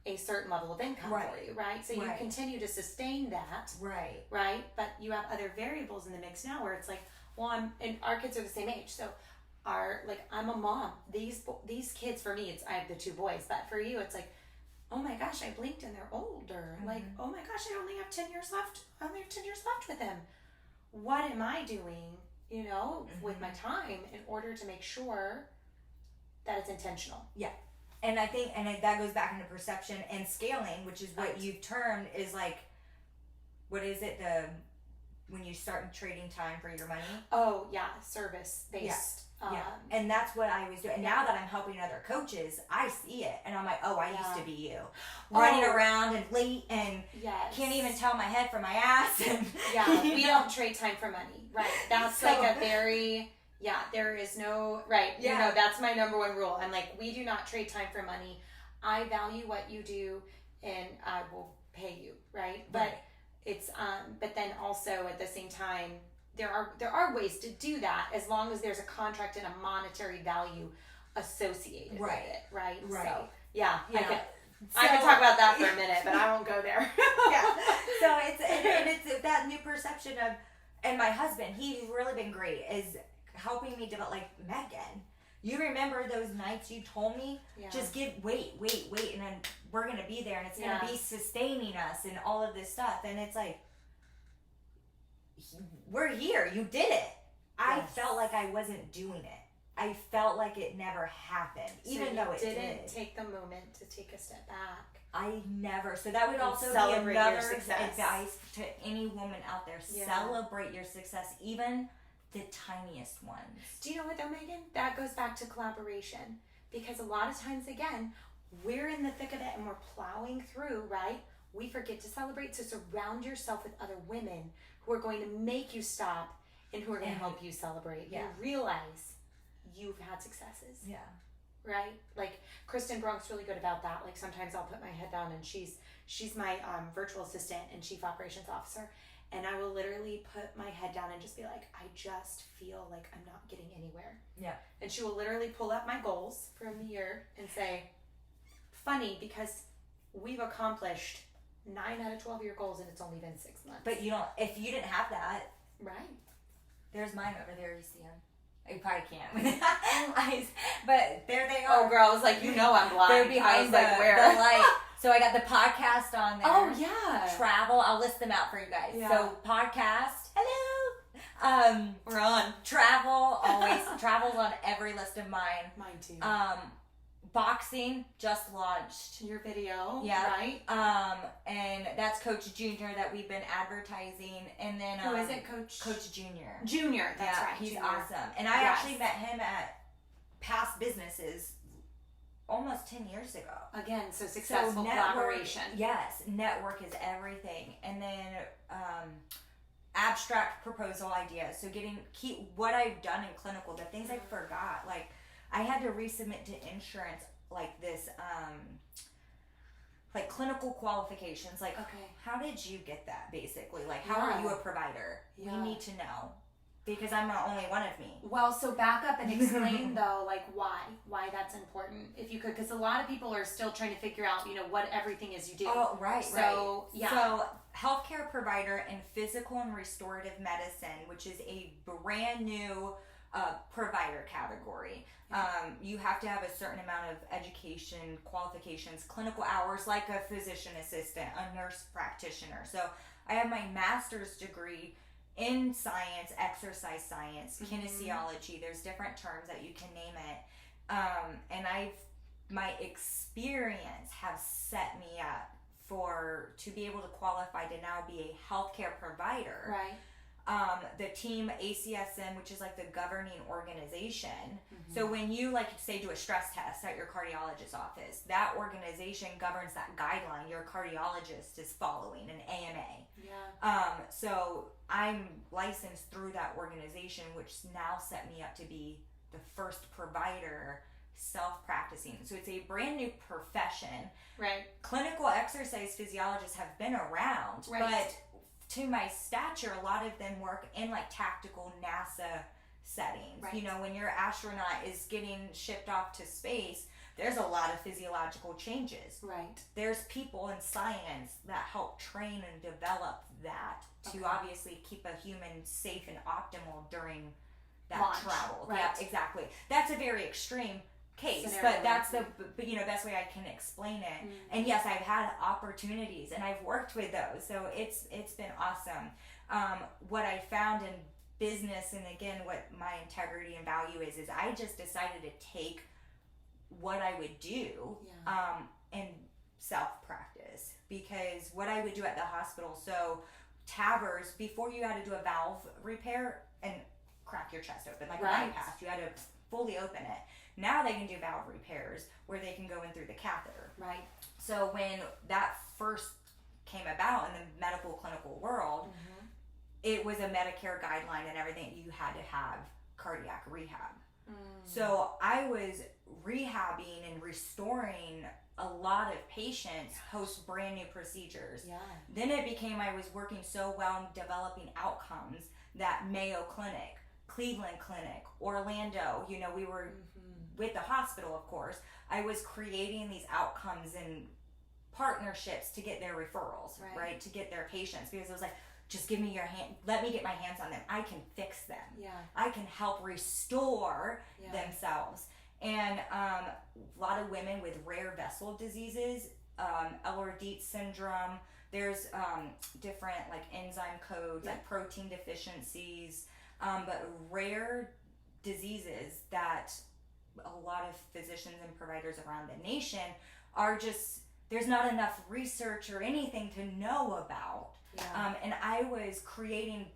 S1: a certain level of income for you, right? So you continue to sustain that, right? But you have other variables in the mix now where it's like, well, and our kids are the same age, so I'm a mom. These kids, for me, I have the 2 boys, but for you, it's like, oh my gosh, I blinked and they're older. Like, oh my gosh, I only have 10 years left. I only have 10 years left with them. What am I doing, you know, with my time in order to make sure that it's intentional?
S2: Yeah. And I think, that goes back into perception and scaling, which is what you've termed is like, what is it? When you start trading time for your money?
S1: Oh yeah, service-based.
S2: Yeah. And that's what I was doing. And now that I'm helping other coaches, I see it. And I'm like, oh, I used to be you. Running around and late and can't even tell my head from my ass. And
S1: we don't trade time for money. Right. That's so, like a very, there is no, you know, that's my number one rule. I'm like, we do not trade time for money. I value what you do and I will pay you. Right. But it's, but then also at the same time, there are ways to do that as long as there's a contract and a monetary value associated with it, right? So, I can talk about that for a minute, but I won't go there.
S2: So it's that new perception of, and my husband, he's really been great, is helping me develop, like, Megan, you remember those nights you told me? Just wait, and then we're going to be there, and it's going to be sustaining us and all of this stuff. And it's like, we're here. You did it. I felt like I wasn't doing it. I felt like it never happened, even though it didn't
S1: take the moment to take a step back.
S2: I never. So that would also be another advice to any woman out there. Celebrate your success, even the tiniest ones.
S1: Do you know what though, Megan? That goes back to collaboration, because a lot of times, again, we're in the thick of it and we're plowing through, right? We forget to celebrate. So surround yourself with other women who are going to make you stop and who are going to help you celebrate.
S2: Yeah.
S1: You realize you've had successes.
S2: Yeah.
S1: Right? Like, Kristen Bronk's really good about that. Like, sometimes I'll put my head down, and she's my virtual assistant and chief operations officer. And I will literally put my head down and just be like, I just feel like I'm not getting anywhere.
S2: Yeah.
S1: And she will literally pull up my goals from the year and say, funny, because we've accomplished 9 out of 12 of your goals and it's only been 6 months.
S2: But if you didn't have that.
S1: Right.
S2: There's mine over there, you see them. You probably can't. But there they
S1: Oh,
S2: are.
S1: girl, I was like, I'm blind.
S2: They're behind the light. So I got the podcast on there.
S1: Oh, yeah.
S2: Travel. I'll list them out for you guys.
S1: Yeah.
S2: So podcast. Hello.
S1: We're on.
S2: Travel. Always. Travel's on every list of mine.
S1: Mine too.
S2: Boxing just launched.
S1: Your video.
S2: Yeah.
S1: Right.
S2: And that's Coach Junior that we've been advertising. And then
S1: Who is it, Coach?
S2: Coach Junior.
S1: Junior. That's right.
S2: He's
S1: Junior.
S2: awesome. And I actually met him at past businesses almost 10 years ago.
S1: Again, so successful collaboration.
S2: Yes, network is everything. And then abstract proposal ideas. So keep what I've done in clinical, the things I forgot. Like, I had to resubmit to insurance like this, like clinical qualifications. Like,
S1: okay,
S2: how did you get that, basically? Like, how are you a provider?
S1: Yeah.
S2: We need to know. Because I'm not only one of me.
S1: Well, so back up and explain though, like why that's important, if you could, because a lot of people are still trying to figure out, what everything is you do.
S2: Oh, right.
S1: Yeah.
S2: So, healthcare provider in physical and restorative medicine, which is a brand new provider category. You have to have a certain amount of education, qualifications, clinical hours, like a physician assistant, a nurse practitioner. So, I have my master's degree in science, exercise science, kinesiology. There's different terms that you can name it. And my experience has set me up to be able to qualify to now be a healthcare provider.
S1: Right.
S2: The team ACSM, which is like the governing organization. So when you say do a stress test at your cardiologist's office, that organization governs that guideline your cardiologist is following, an AMA.
S1: Yeah.
S2: So I'm licensed through that organization, which now set me up to be the first provider self-practicing. So it's a brand new profession.
S1: Right.
S2: Clinical exercise physiologists have been around,
S1: right.
S2: but to my stature, a lot of them work in tactical NASA settings.
S1: Right.
S2: When your astronaut is getting shipped off to space, there's a lot of physiological changes.
S1: Right.
S2: There's people in science that help train and develop that to obviously keep a human safe and optimal during that
S1: launch.
S2: Travel.
S1: Right.
S2: Yeah, exactly. That's a very extreme case,
S1: scenario,
S2: but that's the best way I can explain it. And yes, I've had opportunities and I've worked with those, so it's been awesome. What I found in business, and again what my integrity and value is I just decided to take what I would do and self-practice, because what I would do at the hospital, so TAVRs, before you had to do a valve repair and crack your chest open like a bypass, you had to fully open it. Now they can do valve repairs where they can go in through the catheter.
S1: Right.
S2: So when that first came about in the medical clinical world, it was a Medicare guideline and everything. You had to have cardiac rehab. So I was rehabbing and restoring a lot of patients post brand new procedures.
S1: Yeah.
S2: Then it became I was working so well in developing outcomes that Mayo Clinic, Cleveland Clinic, Orlando, we were with the hospital, of course. I was creating these outcomes and partnerships to get their referrals, right? To get their patients, because it was like, just give me your hand, let me get my hands on them. I can fix them.
S1: Yeah.
S2: I can help restore themselves. And a lot of women with rare vessel diseases, Ehlers-Danlos syndrome, there's different enzyme codes, protein deficiencies, but rare diseases that a lot of physicians and providers around the nation are just, there's not enough research or anything to know about.
S1: Yeah.
S2: And I was creating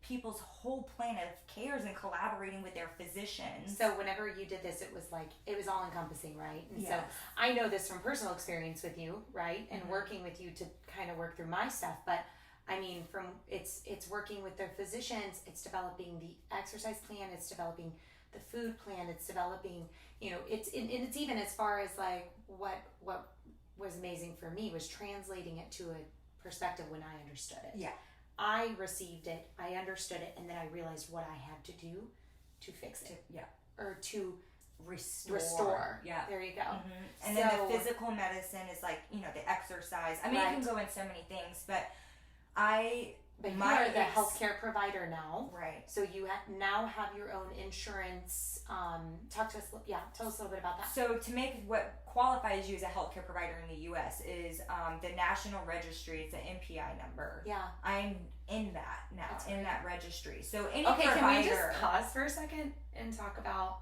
S2: people's whole plan of cares and collaborating with their physicians.
S1: So whenever you did this, it was all encompassing, right? And so I know this from personal experience with you, right? And working with you to kind of work through my stuff. But I mean, for from it's working with their physicians, it's developing the exercise plan, it's developing the food plan, it's developing, it's even as far as like what was amazing for me was translating it to a perspective when I understood it.
S2: Yeah.
S1: I received it, I understood it, and then I realized what I had to do to fix it. Or to restore.
S2: Yeah.
S1: There you go.
S2: Mm-hmm. And then the physical medicine is like, the exercise. I mean, you can go in so many things, but
S1: you are the healthcare provider now.
S2: Right.
S1: So you now have your own insurance. Tell us a little bit about that.
S2: So to make what qualifies you as a healthcare provider in the U.S. is the National Registry. It's an MPI number.
S1: Yeah.
S2: I'm in that now, that registry. So any
S1: provider... can we just pause for a second and talk about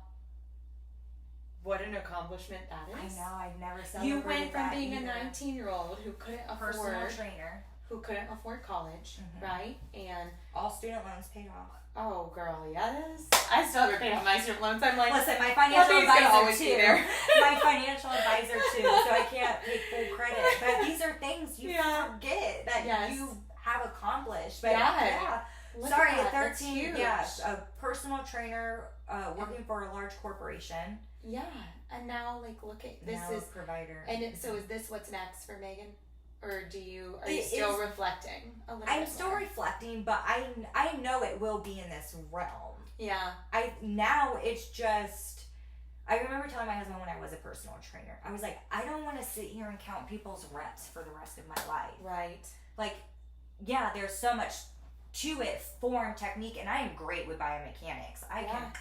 S1: what an accomplishment that is?
S2: I know, I've never celebrated
S1: You went from
S2: that
S1: being
S2: either.
S1: a 19-year-old who couldn't afford...
S2: Personal trainer.
S1: Who couldn't afford college, right? And...
S2: all student loans paid off.
S1: Oh, girl, yes. I still haven't paid off my student loans. I'm like...
S2: Listen, my financial advisor, too. My financial advisor, too. So I can't take full credit. But these are things you forget that you have accomplished. But sorry, at 13, a personal trainer working for a large corporation.
S1: Yeah, and now look at this
S2: now
S1: is
S2: provider.
S1: And so is this what's next for Megan, or are you still reflecting a little?
S2: I'm still reflecting, but I know it will be in this realm.
S1: Yeah.
S2: It's just. I remember telling my husband when I was a personal trainer, I was like, I don't want to sit here and count people's reps for the rest of my life.
S1: Right.
S2: There's so much to it, form, technique, and I am great with biomechanics. I can,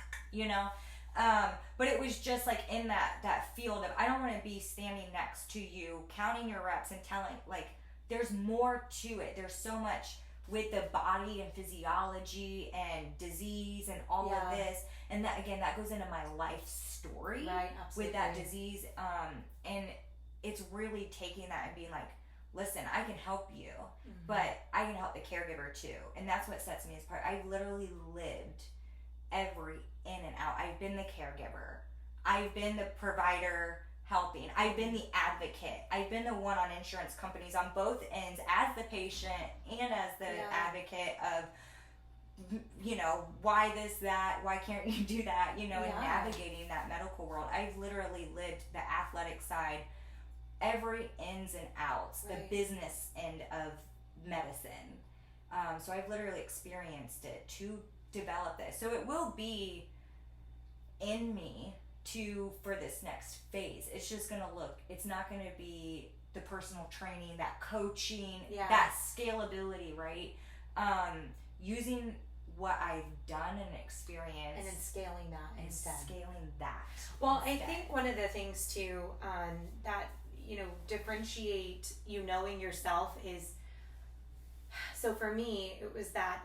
S2: but it was just in that field of, I don't want to be standing next to you, counting your reps and telling, there's more to it. There's so much with the body and physiology and disease and all of this. And that, again, that goes into my life story with that disease. And it's really taking that and being like, listen, I can help you, but I can help the caregiver too. And that's what sets me apart. I've literally lived every in and out. I've been the caregiver. I've been the provider helping. I've been the advocate. I've been the one on insurance companies on both ends as the patient and as the advocate of, why this, that, why can't you do that, and navigating that medical world. I've literally lived the athletic side, every ins and outs, the business end of medicine. So I've literally experienced it to develop this. So it will be in me for this next phase. It's just going to it's not going to be the personal training, that coaching, that scalability, right? Using what I've done and experienced.
S1: And then scaling that instead.
S2: Well,
S1: I think one of the things too, that, differentiate knowing yourself is, so for me, it was that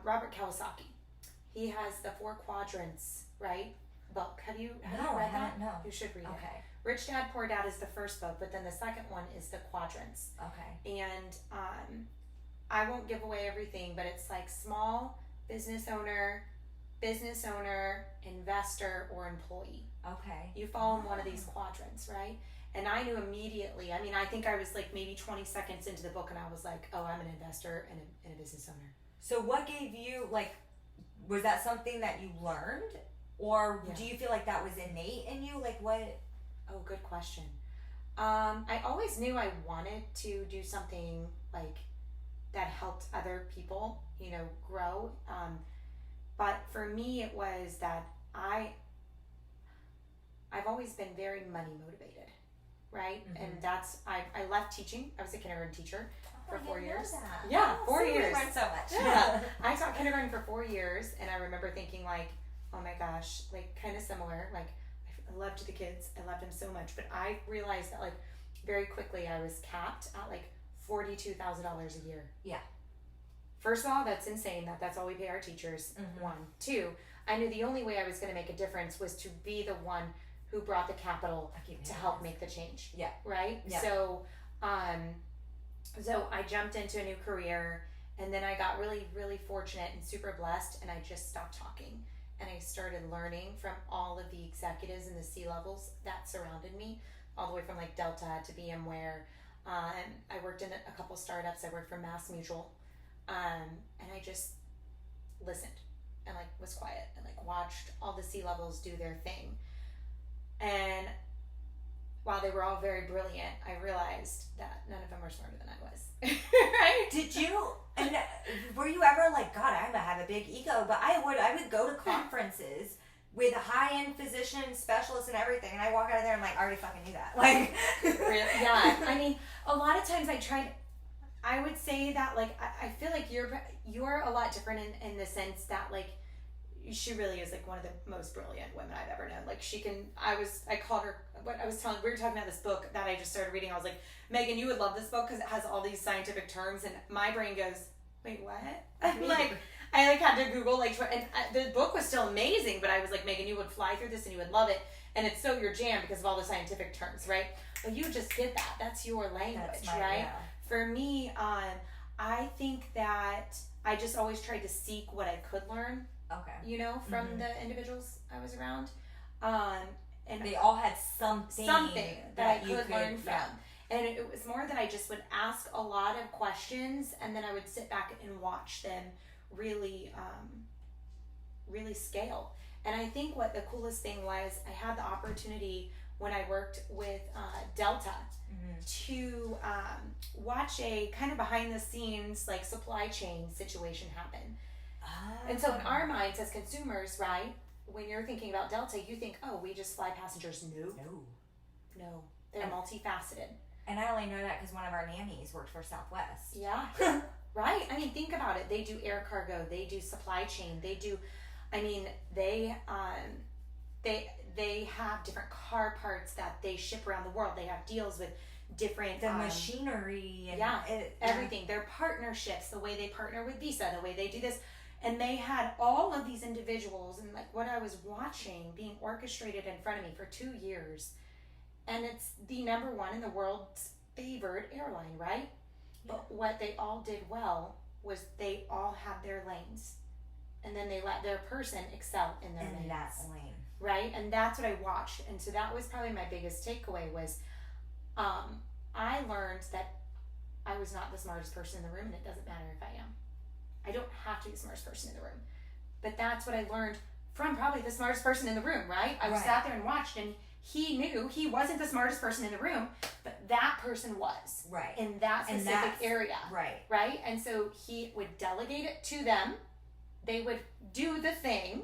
S1: Robert Kiyosaki, he has the 4 quadrants, right? Book. Have you read that?
S2: No.
S1: You should read it.
S2: Okay.
S1: Rich Dad, Poor Dad is the first book, but then the second one is the quadrants.
S2: Okay.
S1: And I won't give away everything, but it's small business owner, investor, or employee.
S2: Okay.
S1: You fall in one of these quadrants, right? And I knew immediately. I mean, I think I was maybe 20 seconds into the book, and I was like, oh, I'm an investor and a business owner.
S2: So what gave you, was that something that you learned? Or do you feel like that was innate in you? What?
S1: Oh, good question. I always knew I wanted to do something that helped other people, grow. But for me, it was that I've always been very money motivated, right? And that's, I left teaching. I was a kindergarten teacher for 4 years. Yeah, 4 years.
S2: We learned so much.
S1: Yeah. I taught kindergarten for 4 years, and I remember thinking oh my gosh, kind of similar. I loved the kids. I loved them so much. But I realized that very quickly I was capped at $42,000 a year.
S2: Yeah.
S1: First of all, that's insane. That's all we pay our teachers. 1. 2, I knew the only way I was going to make a difference was to be the one who brought the capital to help make the change.
S2: Yeah.
S1: Right?
S2: Yeah.
S1: So I jumped into a new career, and then I got really, really fortunate and super blessed, and I just stopped talking. And I started learning from all of the executives and the C-levels that surrounded me, all the way from Delta to VMware. I worked in a couple startups. I worked for Mass Mutual. And I just listened and like was quiet and like watched all the sea levels do their thing. And while they were all very brilliant, I realized that none of them were smarter than I was. Right?
S2: Did you? And were you ever like, God, I have a big ego, but I would go to conferences with high-end physicians, specialists, and everything, and I walk out of there and I'm like, I already fucking knew that. Like,
S1: really? Yeah. I mean, a lot of times I would say that like I feel like you're a lot different in the sense that like she really is like one of the most brilliant women I've ever known. Like she can. I called her. What I was telling. We were talking about this book that I just started reading. I was like, Megan, you would love this book because it has all these scientific terms, and my brain goes, wait, what? Like I like had to Google like, and the book was still amazing, but I was like, Megan, you would fly through this and you would love it, and it's so your jam because of all the scientific terms, right? But you just get that. That's your language, right? Yeah. For me, I think that I just always tried to seek what I could learn.
S2: Okay.
S1: You know, from the individuals I was around. And
S2: they all had something
S1: that I could learn from. Yeah. And it was more that I just would ask a lot of questions and then I would sit back and watch them really, really scale. And I think what the coolest thing was, I had the opportunity when I worked with Delta to watch a kind of behind the scenes like supply chain situation happen. And so in our minds as consumers, right, when you're thinking about Delta, you think, oh, we just fly passengers. No, they're multifaceted.
S2: And I only know that because one of our nannies worked for Southwest.
S1: Yeah, right. I mean, think about it. They do air cargo. They do supply chain. They do, I mean, they have different car parts that they ship around the world. They have deals with different
S2: machinery and
S1: everything. Their partnerships, the way they partner with Visa, the way they do this. And they had all of these individuals and like what I was watching being orchestrated in front of me for 2 years. And it's the number one in the world's favored airline, right? Yeah. But what they all did well was they all had their lanes. And then they let their person excel in their lanes.
S2: In that lane.
S1: Right? And that's what I watched. And so that was probably my biggest takeaway was I learned that I was not the smartest person in the room, and it doesn't matter if I am. I don't have to be the smartest person in the room. But that's what I learned from probably the smartest person in the room, right? I sat there and watched, and he knew he wasn't the smartest person in the room, but that person was.
S2: Right.
S1: In that specific area.
S2: Right.
S1: Right? And so he would delegate it to them. They would do the thing.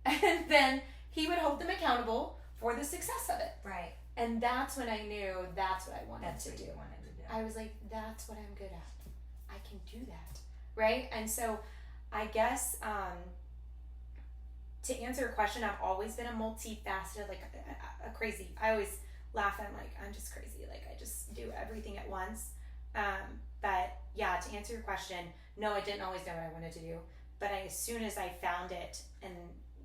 S1: And then he would hold them accountable for the success of it.
S2: Right.
S1: And that's when I knew that's what I wanted to do.
S2: I
S1: was like, that's what I'm good at. I can do that. Right? And so I guess to answer your question, I've always been a multifaceted, like a crazy. I always laugh and I'm like, I'm just crazy. Like I just do everything at once. But yeah, to answer your question, no, I didn't always know what I wanted to do. But as soon as I found it, and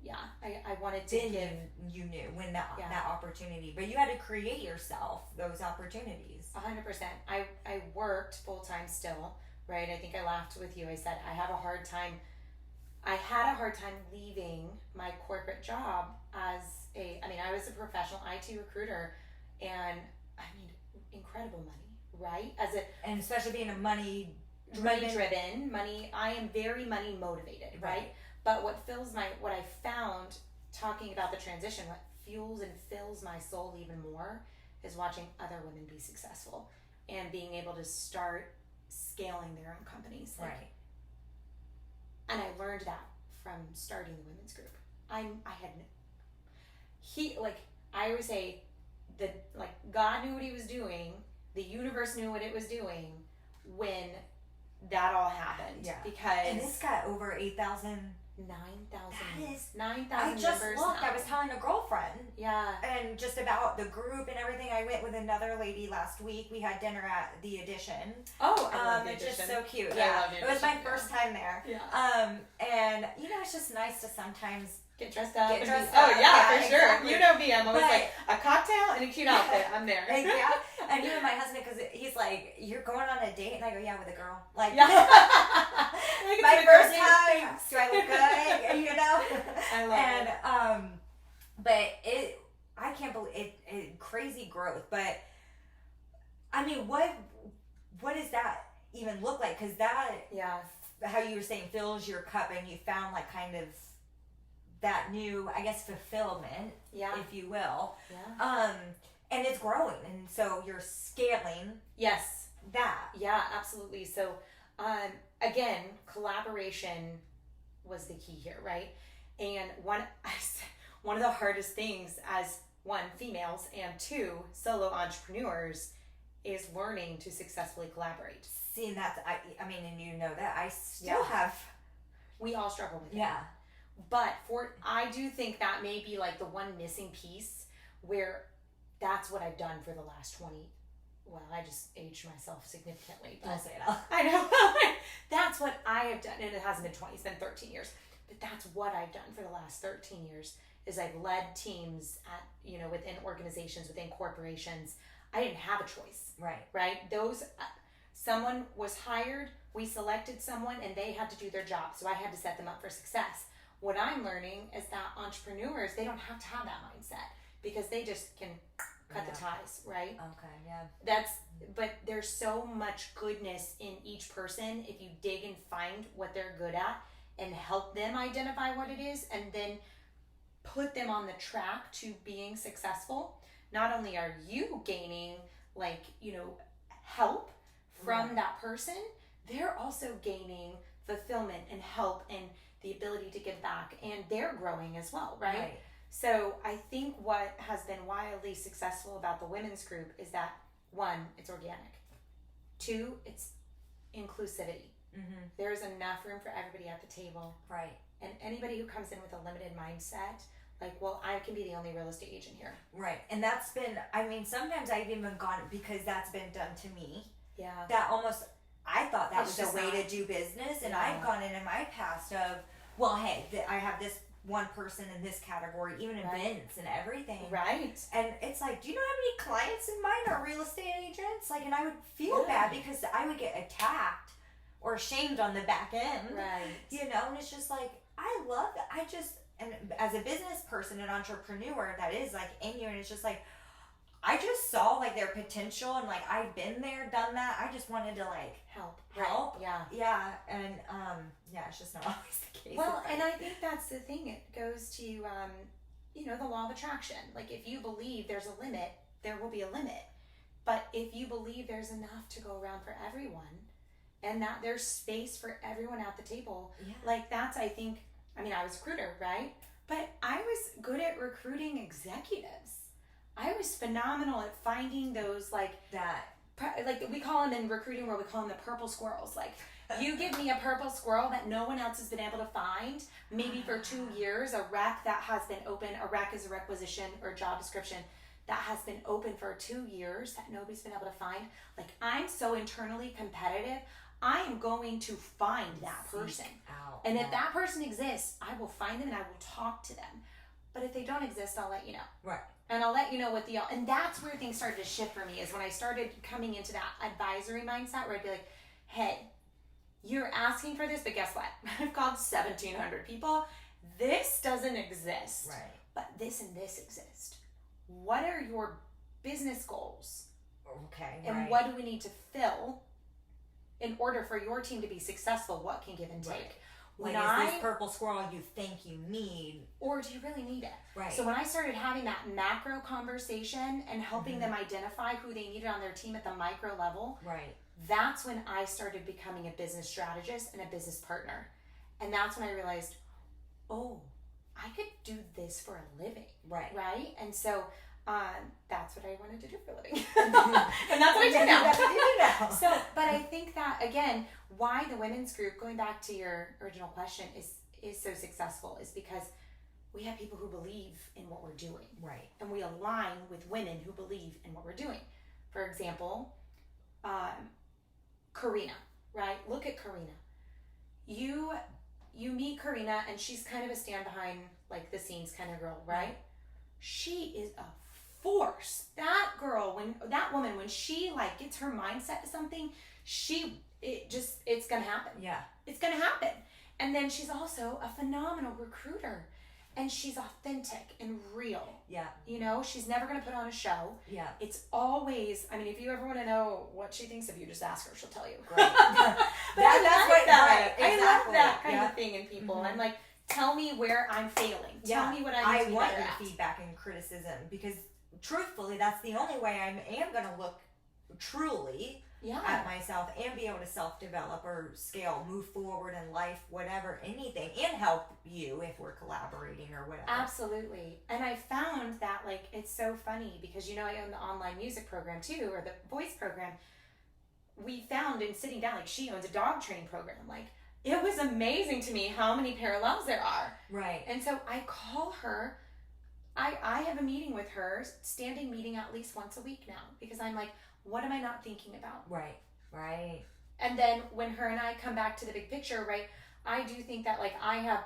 S1: yeah, I wanted to give.
S2: You knew when that opportunity, but you had to create yourself those opportunities.
S1: 100%. I worked full time still, right? I think I laughed with you. I said I had a hard time leaving my corporate job as I was a professional IT recruiter, and I mean, incredible money, right?
S2: And especially being a money
S1: driven, I am very money motivated, right? But what I found talking about the transition, what fuels and fills my soul even more is watching other women be successful and being able to start scaling their own companies.
S2: Right.
S1: And I learned that from starting the women's group. I always say that God knew what he was doing, the universe knew what it was doing when that all happened.
S2: Yeah.
S1: And
S2: it's got over 8,000.
S1: 9,000
S2: I just
S1: members
S2: looked.
S1: now.
S2: I was telling a girlfriend.
S1: Yeah.
S2: And just about the group and everything. I went with another lady last week. We had dinner at the Edition.
S1: Oh, I love the
S2: it's
S1: Edition.
S2: just so cute.
S1: Yeah, I love the
S2: it was my
S1: Edition,
S2: first time there.
S1: Yeah.
S2: And it's just nice to sometimes
S1: get dressed up.
S2: Oh
S1: yeah, for sure.
S2: Exactly.
S1: You know me. I'm always like a cocktail and a cute outfit. I'm there.
S2: Yeah. And even my husband, because he's like, "You're going on a date," and I go, "Yeah, with a girl." Like,
S1: yeah.
S2: my first time. Do I look good?
S1: I love it.
S2: But I can't believe it. Crazy growth. But I mean, what does that even look like? Because that how you were saying fills your cup, and you found like kind of that new, I guess, fulfillment, if you will.
S1: Yeah.
S2: And it's growing, and so you're scaling.
S1: Yes.
S2: That.
S1: Yeah, absolutely. So, again, collaboration was the key here, right? And one of the hardest things as one, females, and two, solo entrepreneurs, is learning to successfully collaborate.
S2: See, that's, I mean, and you know that I still have.
S1: We all struggle with it.
S2: Yeah.
S1: But I do think that may be like the one missing piece where that's what I've done for the last 20. Well, I just aged myself significantly.
S2: Don't say it out.
S1: I know. That's what I have done. And it hasn't been 20, it's been 13 years. But that's what I've done for the last 13 years is I've led teams at, within organizations, within corporations. I didn't have a choice. Right? Someone was hired, we selected someone, and they had to do their job. So I had to set them up for success. What I'm learning is that entrepreneurs, they don't have to have that mindset because they just can cut the ties, right?
S2: Okay, yeah.
S1: But there's so much goodness in each person if you dig and find what they're good at and help them identify what it is and then put them on the track to being successful. Not only are you gaining help from that person, they're also gaining fulfillment and help and the ability to give back, and they're growing as well, right? So I think what has been wildly successful about the women's group is that, one, it's organic. Two, it's inclusivity. Mm-hmm. There's enough room for everybody at the table.
S2: Right.
S1: And anybody who comes in with a limited mindset, I can be the only real estate agent here.
S2: Right. And that's been, sometimes I've even gone, because that's been done to me.
S1: Yeah.
S2: That almost, I thought that was a way to do business. And I've gone in my past of, well, hey, I have this one person in this category, even events and everything.
S1: Right.
S2: And it's like, do you know how many clients in mine are real estate agents? And I would feel bad because I would get attacked or shamed on the back end.
S1: Right.
S2: And it's just like, I love it. And as a business person, an entrepreneur that is in you, and it's just like, I just saw their potential and I've been there, done that. I just wanted to help.
S1: Right. Yeah.
S2: Yeah. And it's just not always the case.
S1: Well, and I think that's the thing. It goes to, the law of attraction. If you believe there's a limit, there will be a limit. But if you believe there's enough to go around for everyone and that there's space for everyone at the table, that's, I think, I was a recruiter, right? But I was good at recruiting executives. I was phenomenal at finding those we call them in recruiting where we call them the purple squirrels. You give me a purple squirrel that no one else has been able to find, maybe for 2 years, a rec that has been open, a rec is a requisition or job description that has been open for 2 years that nobody's been able to find. I'm so internally competitive, I am going to find that person. And if that person exists, I will find them and I will talk to them. But if they don't exist, I'll let you know.
S2: Right.
S1: And I'll let you know and that's where things started to shift for me, is when I started coming into that advisory mindset where I'd be like, hey, you're asking for this, but guess what? I've called 1,700 people. This doesn't exist.
S2: Right.
S1: But this and this exist. What are your business goals?
S2: Okay.
S1: And what do we need to fill in order for your team to be successful? What can give and take?
S2: Right. Is this purple squirrel you think you need?
S1: Or do you really need it?
S2: Right.
S1: So when I started having that macro conversation and helping them identify who they needed on their team at the micro level, that's when I started becoming a business strategist and a business partner. And that's when I realized, oh, I could do this for a living. Right? And so that's what I wanted to do for a living. And that's what I do now.
S2: That's what you do now.
S1: So, but I think that, again, why the women's group, going back to your original question, is so successful is because we have people who believe in what we're doing.
S2: Right.
S1: And we align with women who believe in what we're doing. For example, Karina, right? Look at Karina. You meet Karina and she's kind of a stand behind the scenes kind of girl, right? She is a force. That woman, when she gets her mindset to something, it's gonna happen.
S2: Yeah.
S1: It's gonna happen. And then she's also a phenomenal recruiter. And she's authentic and real.
S2: Yeah.
S1: You know, she's never going to put on a show.
S2: Yeah.
S1: It's always, I mean, if you ever want to know what she thinks of you, just ask her. She'll tell you.
S2: Right.
S1: But I like that.
S2: Right, exactly.
S1: I love that kind
S2: Yeah.
S1: of thing in people. I'm like, tell me where I'm failing. Tell me what I need to be
S2: want
S1: better
S2: your
S1: at.
S2: feedback and criticism, because truthfully, that's the only way I am going to look truly at myself and be able to self-develop or scale, move forward in life, whatever, anything, and help you if we're collaborating or whatever.
S1: Absolutely. And I found that, like, it's so funny because, you know, I own the online music program too, or the voice program. We found in sitting down, like, she owns a dog training program. Like, it was amazing to me how many parallels there are.
S2: Right.
S1: And so I call her. I have a meeting with her, standing meeting at least once a week now, because I'm like, what am I not thinking about?
S2: Right.
S1: And then when her and I come back to the big picture, right, I do think that, like, I have,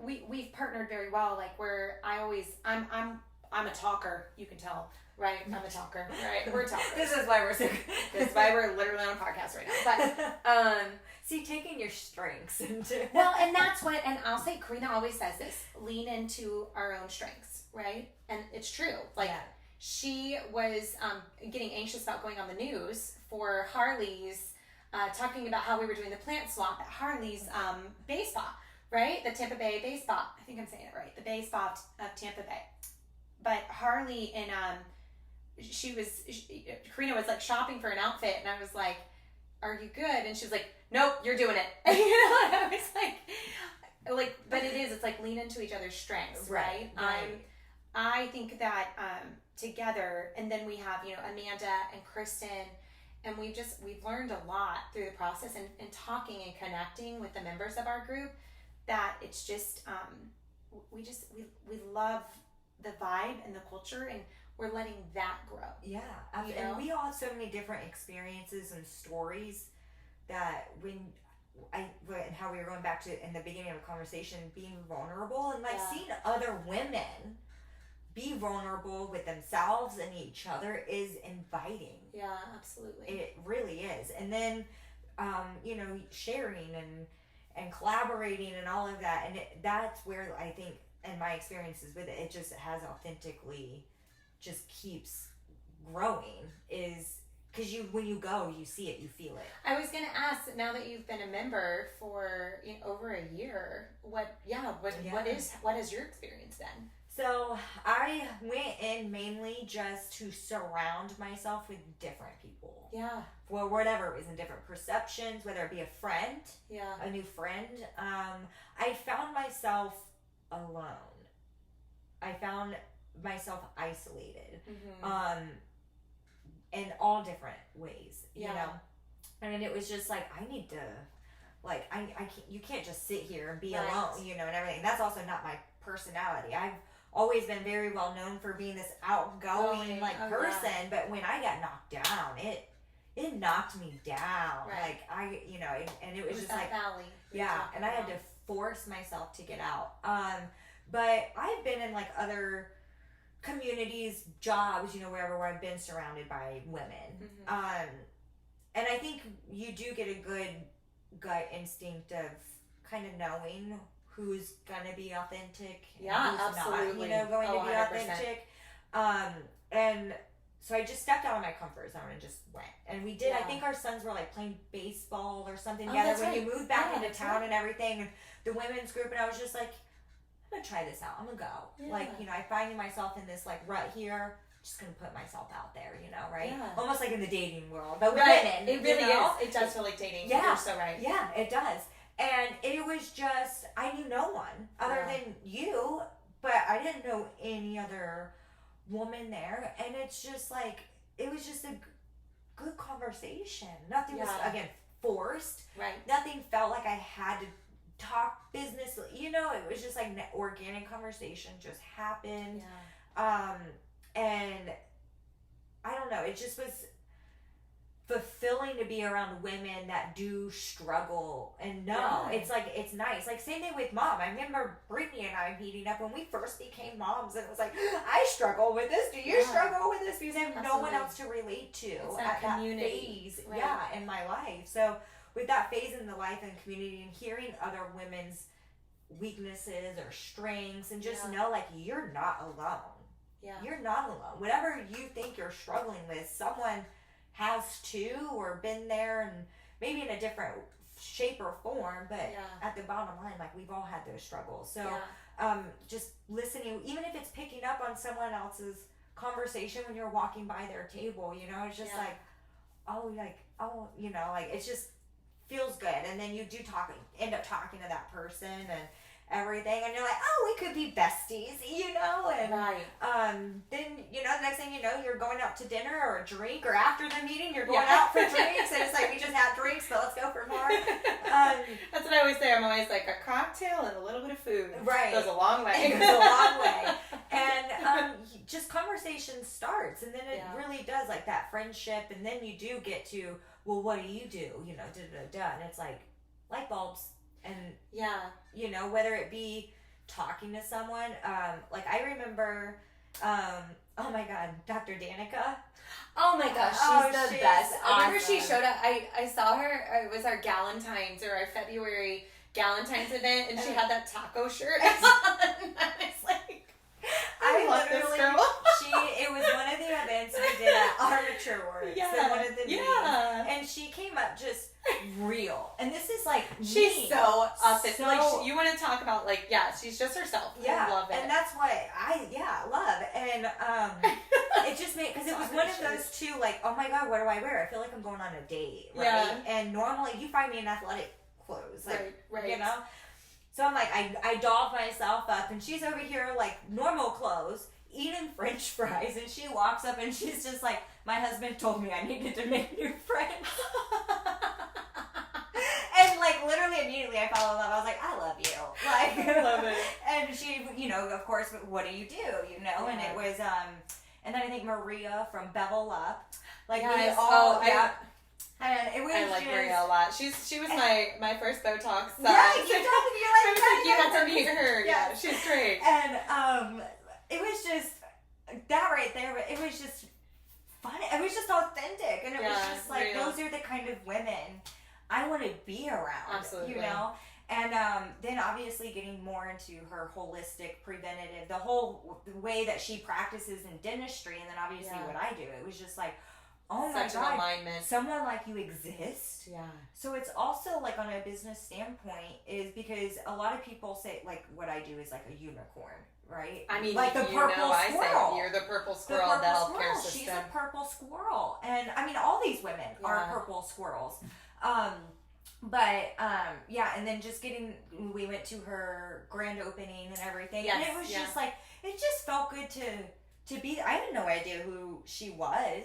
S1: we've partnered very well, like, where I'm a talker, you can tell, right? I'm a talker, right? We're talkers.
S2: This is why we're so
S1: This is why we're literally on a podcast right now. But,
S2: see, taking your strengths into...
S1: Well, and that's what, and I'll say, Karina always says this, lean into our own strengths, right? And it's true. Like, she was getting anxious about going on the news for Harley's, talking about how we were doing the plant swap at Harley's Bay Spa, right? The Tampa Bay Bay Spa. I think I'm saying it right. The Bay Spa of Tampa Bay. But Harley and Karina was like shopping for an outfit, and I was like, "Are you good?" And she was like, "Nope, you're doing it." You know, and I was like, but it is. It's like lean into each other's strengths, right? I think that together, and then we have, you know, Amanda and Kristen, and we've learned a lot through the process and talking and connecting with the members of our group, that it's just we love the vibe and the culture, and we're letting that grow.
S2: Yeah,
S1: you
S2: and
S1: know?
S2: we all have so many different experiences and stories that and how we were going back to in the beginning of the conversation, being vulnerable and like seeing other women be vulnerable with themselves and each other is inviting.
S1: Yeah, absolutely.
S2: It really is. And then, you know, sharing and collaborating and all of that. And that's where I think, and my experiences with it just has authentically just keeps growing, is because when you go, you see it, you feel it.
S1: I was going to ask, now that you've been a member for, you know, over a year, what has your experience been?
S2: So I went in mainly just to surround myself with different people.
S1: Yeah.
S2: For whatever reason, different perceptions, whether it be a friend, a new friend. I found myself alone. I found myself isolated. In all different ways, you know? And it was just like, I need to, like, I can't, you can't just sit here and be alone, you know, and everything. That's also not my personality. I've always been very well known for being this outgoing person, but when I got knocked down, it knocked me down. Like and it was just like
S1: valley.
S2: And I had to force myself to get out. But I've been in like other communities, jobs, you know, wherever where I've been surrounded by women. And I think you do get a good gut instinct of kind of knowing who's gonna be authentic and who's
S1: absolutely.
S2: not, you know, going to be
S1: 100%.
S2: authentic. And so I just stepped out of my comfort zone and just went. And we did, I think our sons were like playing baseball or something together when you moved back into town and everything, and the women's group, and I was just like, I'm gonna try this out. I'm gonna go. Like, you know, I find myself in this like rut here. Just gonna put myself out there, you know, right? Almost like in the dating world, but with women.
S1: It really is. It does feel like dating.
S2: Yeah,
S1: you're so right.
S2: Yeah, it does. And it was just, I knew no one other than you, but I didn't know any other woman there. And it's just like, it was just a good conversation. Nothing was again forced. Nothing felt like I had to talk business, you know. It was just like organic conversation just happened. And I don't know, it just was fulfilling to be around women that do struggle. And it's like, it's nice. Like same thing with mom. I remember Brittany and I meeting up when we first became moms, and it was like, I struggle with this, do you struggle with this? Because I have no one else to relate to at that phase in my life. So with that phase in the life and community and hearing other women's weaknesses or strengths, and just know, like, you're not alone.
S1: Yeah.
S2: You're not alone. Whatever you think you're struggling with, someone has too, or been there, and maybe in a different shape or form, but at the bottom line, like, we've all had those struggles. So just listening, even if it's picking up on someone else's conversation when you're walking by their table, you know, it's just like, you know, like, it just feels good. And then you do end up talking to that person and everything, and you're like, oh, we could be besties, you know, and then, you know, the next thing you know, you're going out to dinner or a drink, or after the meeting, you're going out for drinks, and it's like, we just had drinks, but let's go for more.
S1: That's what I always say. I'm always like, a cocktail and a little bit of food goes a long way.
S2: It goes a long way. And just conversation starts, and then it really does, like, that friendship, and then you do get to, well, what do? You know, and it's like light bulbs. And you know, whether it be talking to someone, like, I remember, oh my God, Dr. Danica.
S1: Oh my gosh, she's the best. I remember she showed up. I saw her. It was our Galentine's, or our February Galentine's event, and she had that taco shirt on. I was like, I love this girl.
S2: It was one of the events we did at Armature Works. So one of the meetings, and she came up just real. And this is like,
S1: she's so authentic. So, like, you want to talk about, like, she's just herself. I love it.
S2: And that's what I love. And it just made, because it was one of those two, like, oh my God, what do I wear? I feel like I'm going on a date, right? Yeah. And normally you find me in athletic clothes, like, you know? So I'm like, I dolled myself up, and she's over here, like, normal clothes, eating French fries, and she walks up and she's just like, my husband told me I needed to make new friends. And, like, literally immediately I fell in love. I was like, I love you. Like, I love it. And she, you know, of course, what do? You know? And it was, and then I think Maria from Bevel Up. Like, we all, and it was
S1: I like Maria a lot. She was my first Botox.
S2: Yeah, you told me, you're like,
S1: you got to meet her. Yeah, she's great.
S2: And it was just that right there. It was just fun. It was just authentic, and it was just like, real. Those are the kind of women I want to be around.
S1: Absolutely.
S2: You know. And then obviously getting more into her holistic preventative, the whole way that she practices in dentistry, and then obviously what I do. It was just like, oh my God,
S1: alignment.
S2: Someone like you exists.
S1: Yeah.
S2: So it's also, like, on a business standpoint, is because a lot of people say, like, what I do is like a unicorn, right?
S1: I mean,
S2: like the purple squirrel.
S1: You're the purple squirrel of the healthcare system.
S2: She's a purple squirrel. And I mean, all these women are purple squirrels. And then just we went to her grand opening and everything. Yes, and it was just like, it just felt good to be, I had no idea who she was.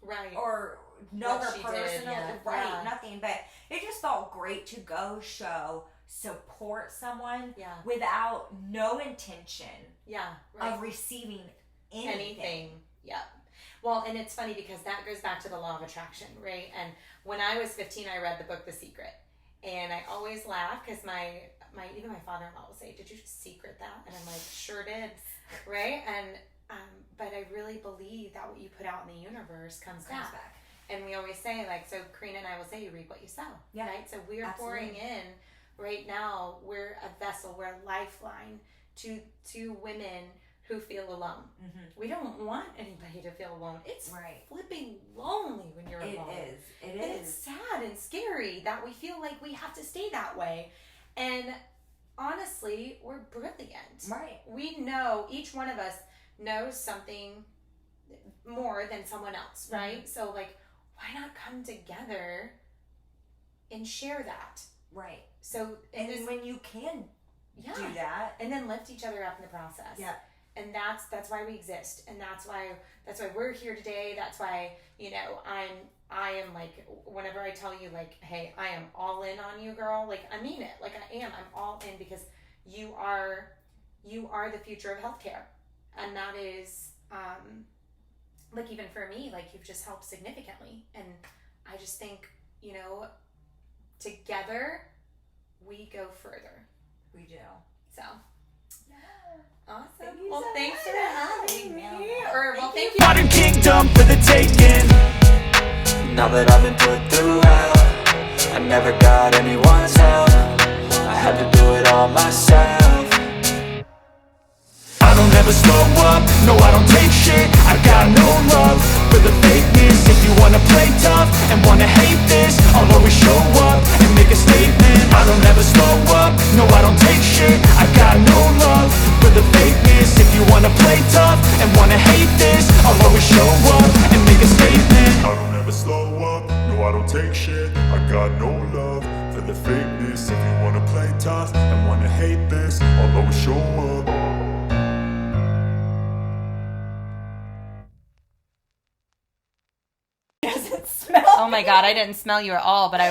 S1: Right.
S2: Or know her personally. Nothing. But it just felt great to go support someone without no intention of receiving anything.
S1: Yeah. Well, and it's funny because that goes back to the law of attraction, right? And when I was 15, I read the book The Secret. And I always laugh because even my father-in-law will say, did you just secret that? And I'm like, sure did. Right? And but I really believe that what you put out in the universe comes back. And we always say, like, so Karina and I will say, you reap what you sow. Yeah. Right? So we're pouring in right now. We're a vessel, we're a lifeline to women who feel alone. Mm-hmm. We don't want anybody to feel alone. It's flipping lonely when you're alone.
S2: It is.
S1: It's sad and scary that we feel like we have to stay that way. And honestly, we're brilliant.
S2: Right.
S1: We know, each one of us knows something more than someone else, right? Mm-hmm. So, like, why not come together and share that?
S2: Right.
S1: So,
S2: and then when you can do that,
S1: and then lift each other up in the process.
S2: Yeah.
S1: And that's why we exist, and that's why we're here today. That's why, you know, I am like, whenever I tell you, like, hey, I am all in on you, girl. Like, I mean it. Like, I am. I'm all in because you are the future of healthcare. And that is, like, even for me, like, you've just helped significantly. And I just think, you know, together, we go further.
S2: We do.
S1: So.
S2: Yeah.
S1: Awesome. Well, thanks for having me. Thank you.
S3: Modern kingdom for the taking. Now that I've been put through hell, I never got anyone's help. I had to do it all on myself. I don't ever slow up, no I don't take shit. I got no love for the fakeness. If you wanna play tough and wanna hate this, I'll always show up and make a statement. I don't ever slow up, no I don't take shit. I got no love for the fakeness. If you wanna play tough and wanna hate this, I'll always show up and make a statement.
S4: I don't ever slow up, no I don't take shit. I got no love for the fakeness. If you wanna play tough and wanna hate this, I'll always show up.
S2: Doesn't smell.
S1: Oh my God, I didn't smell you at all, but I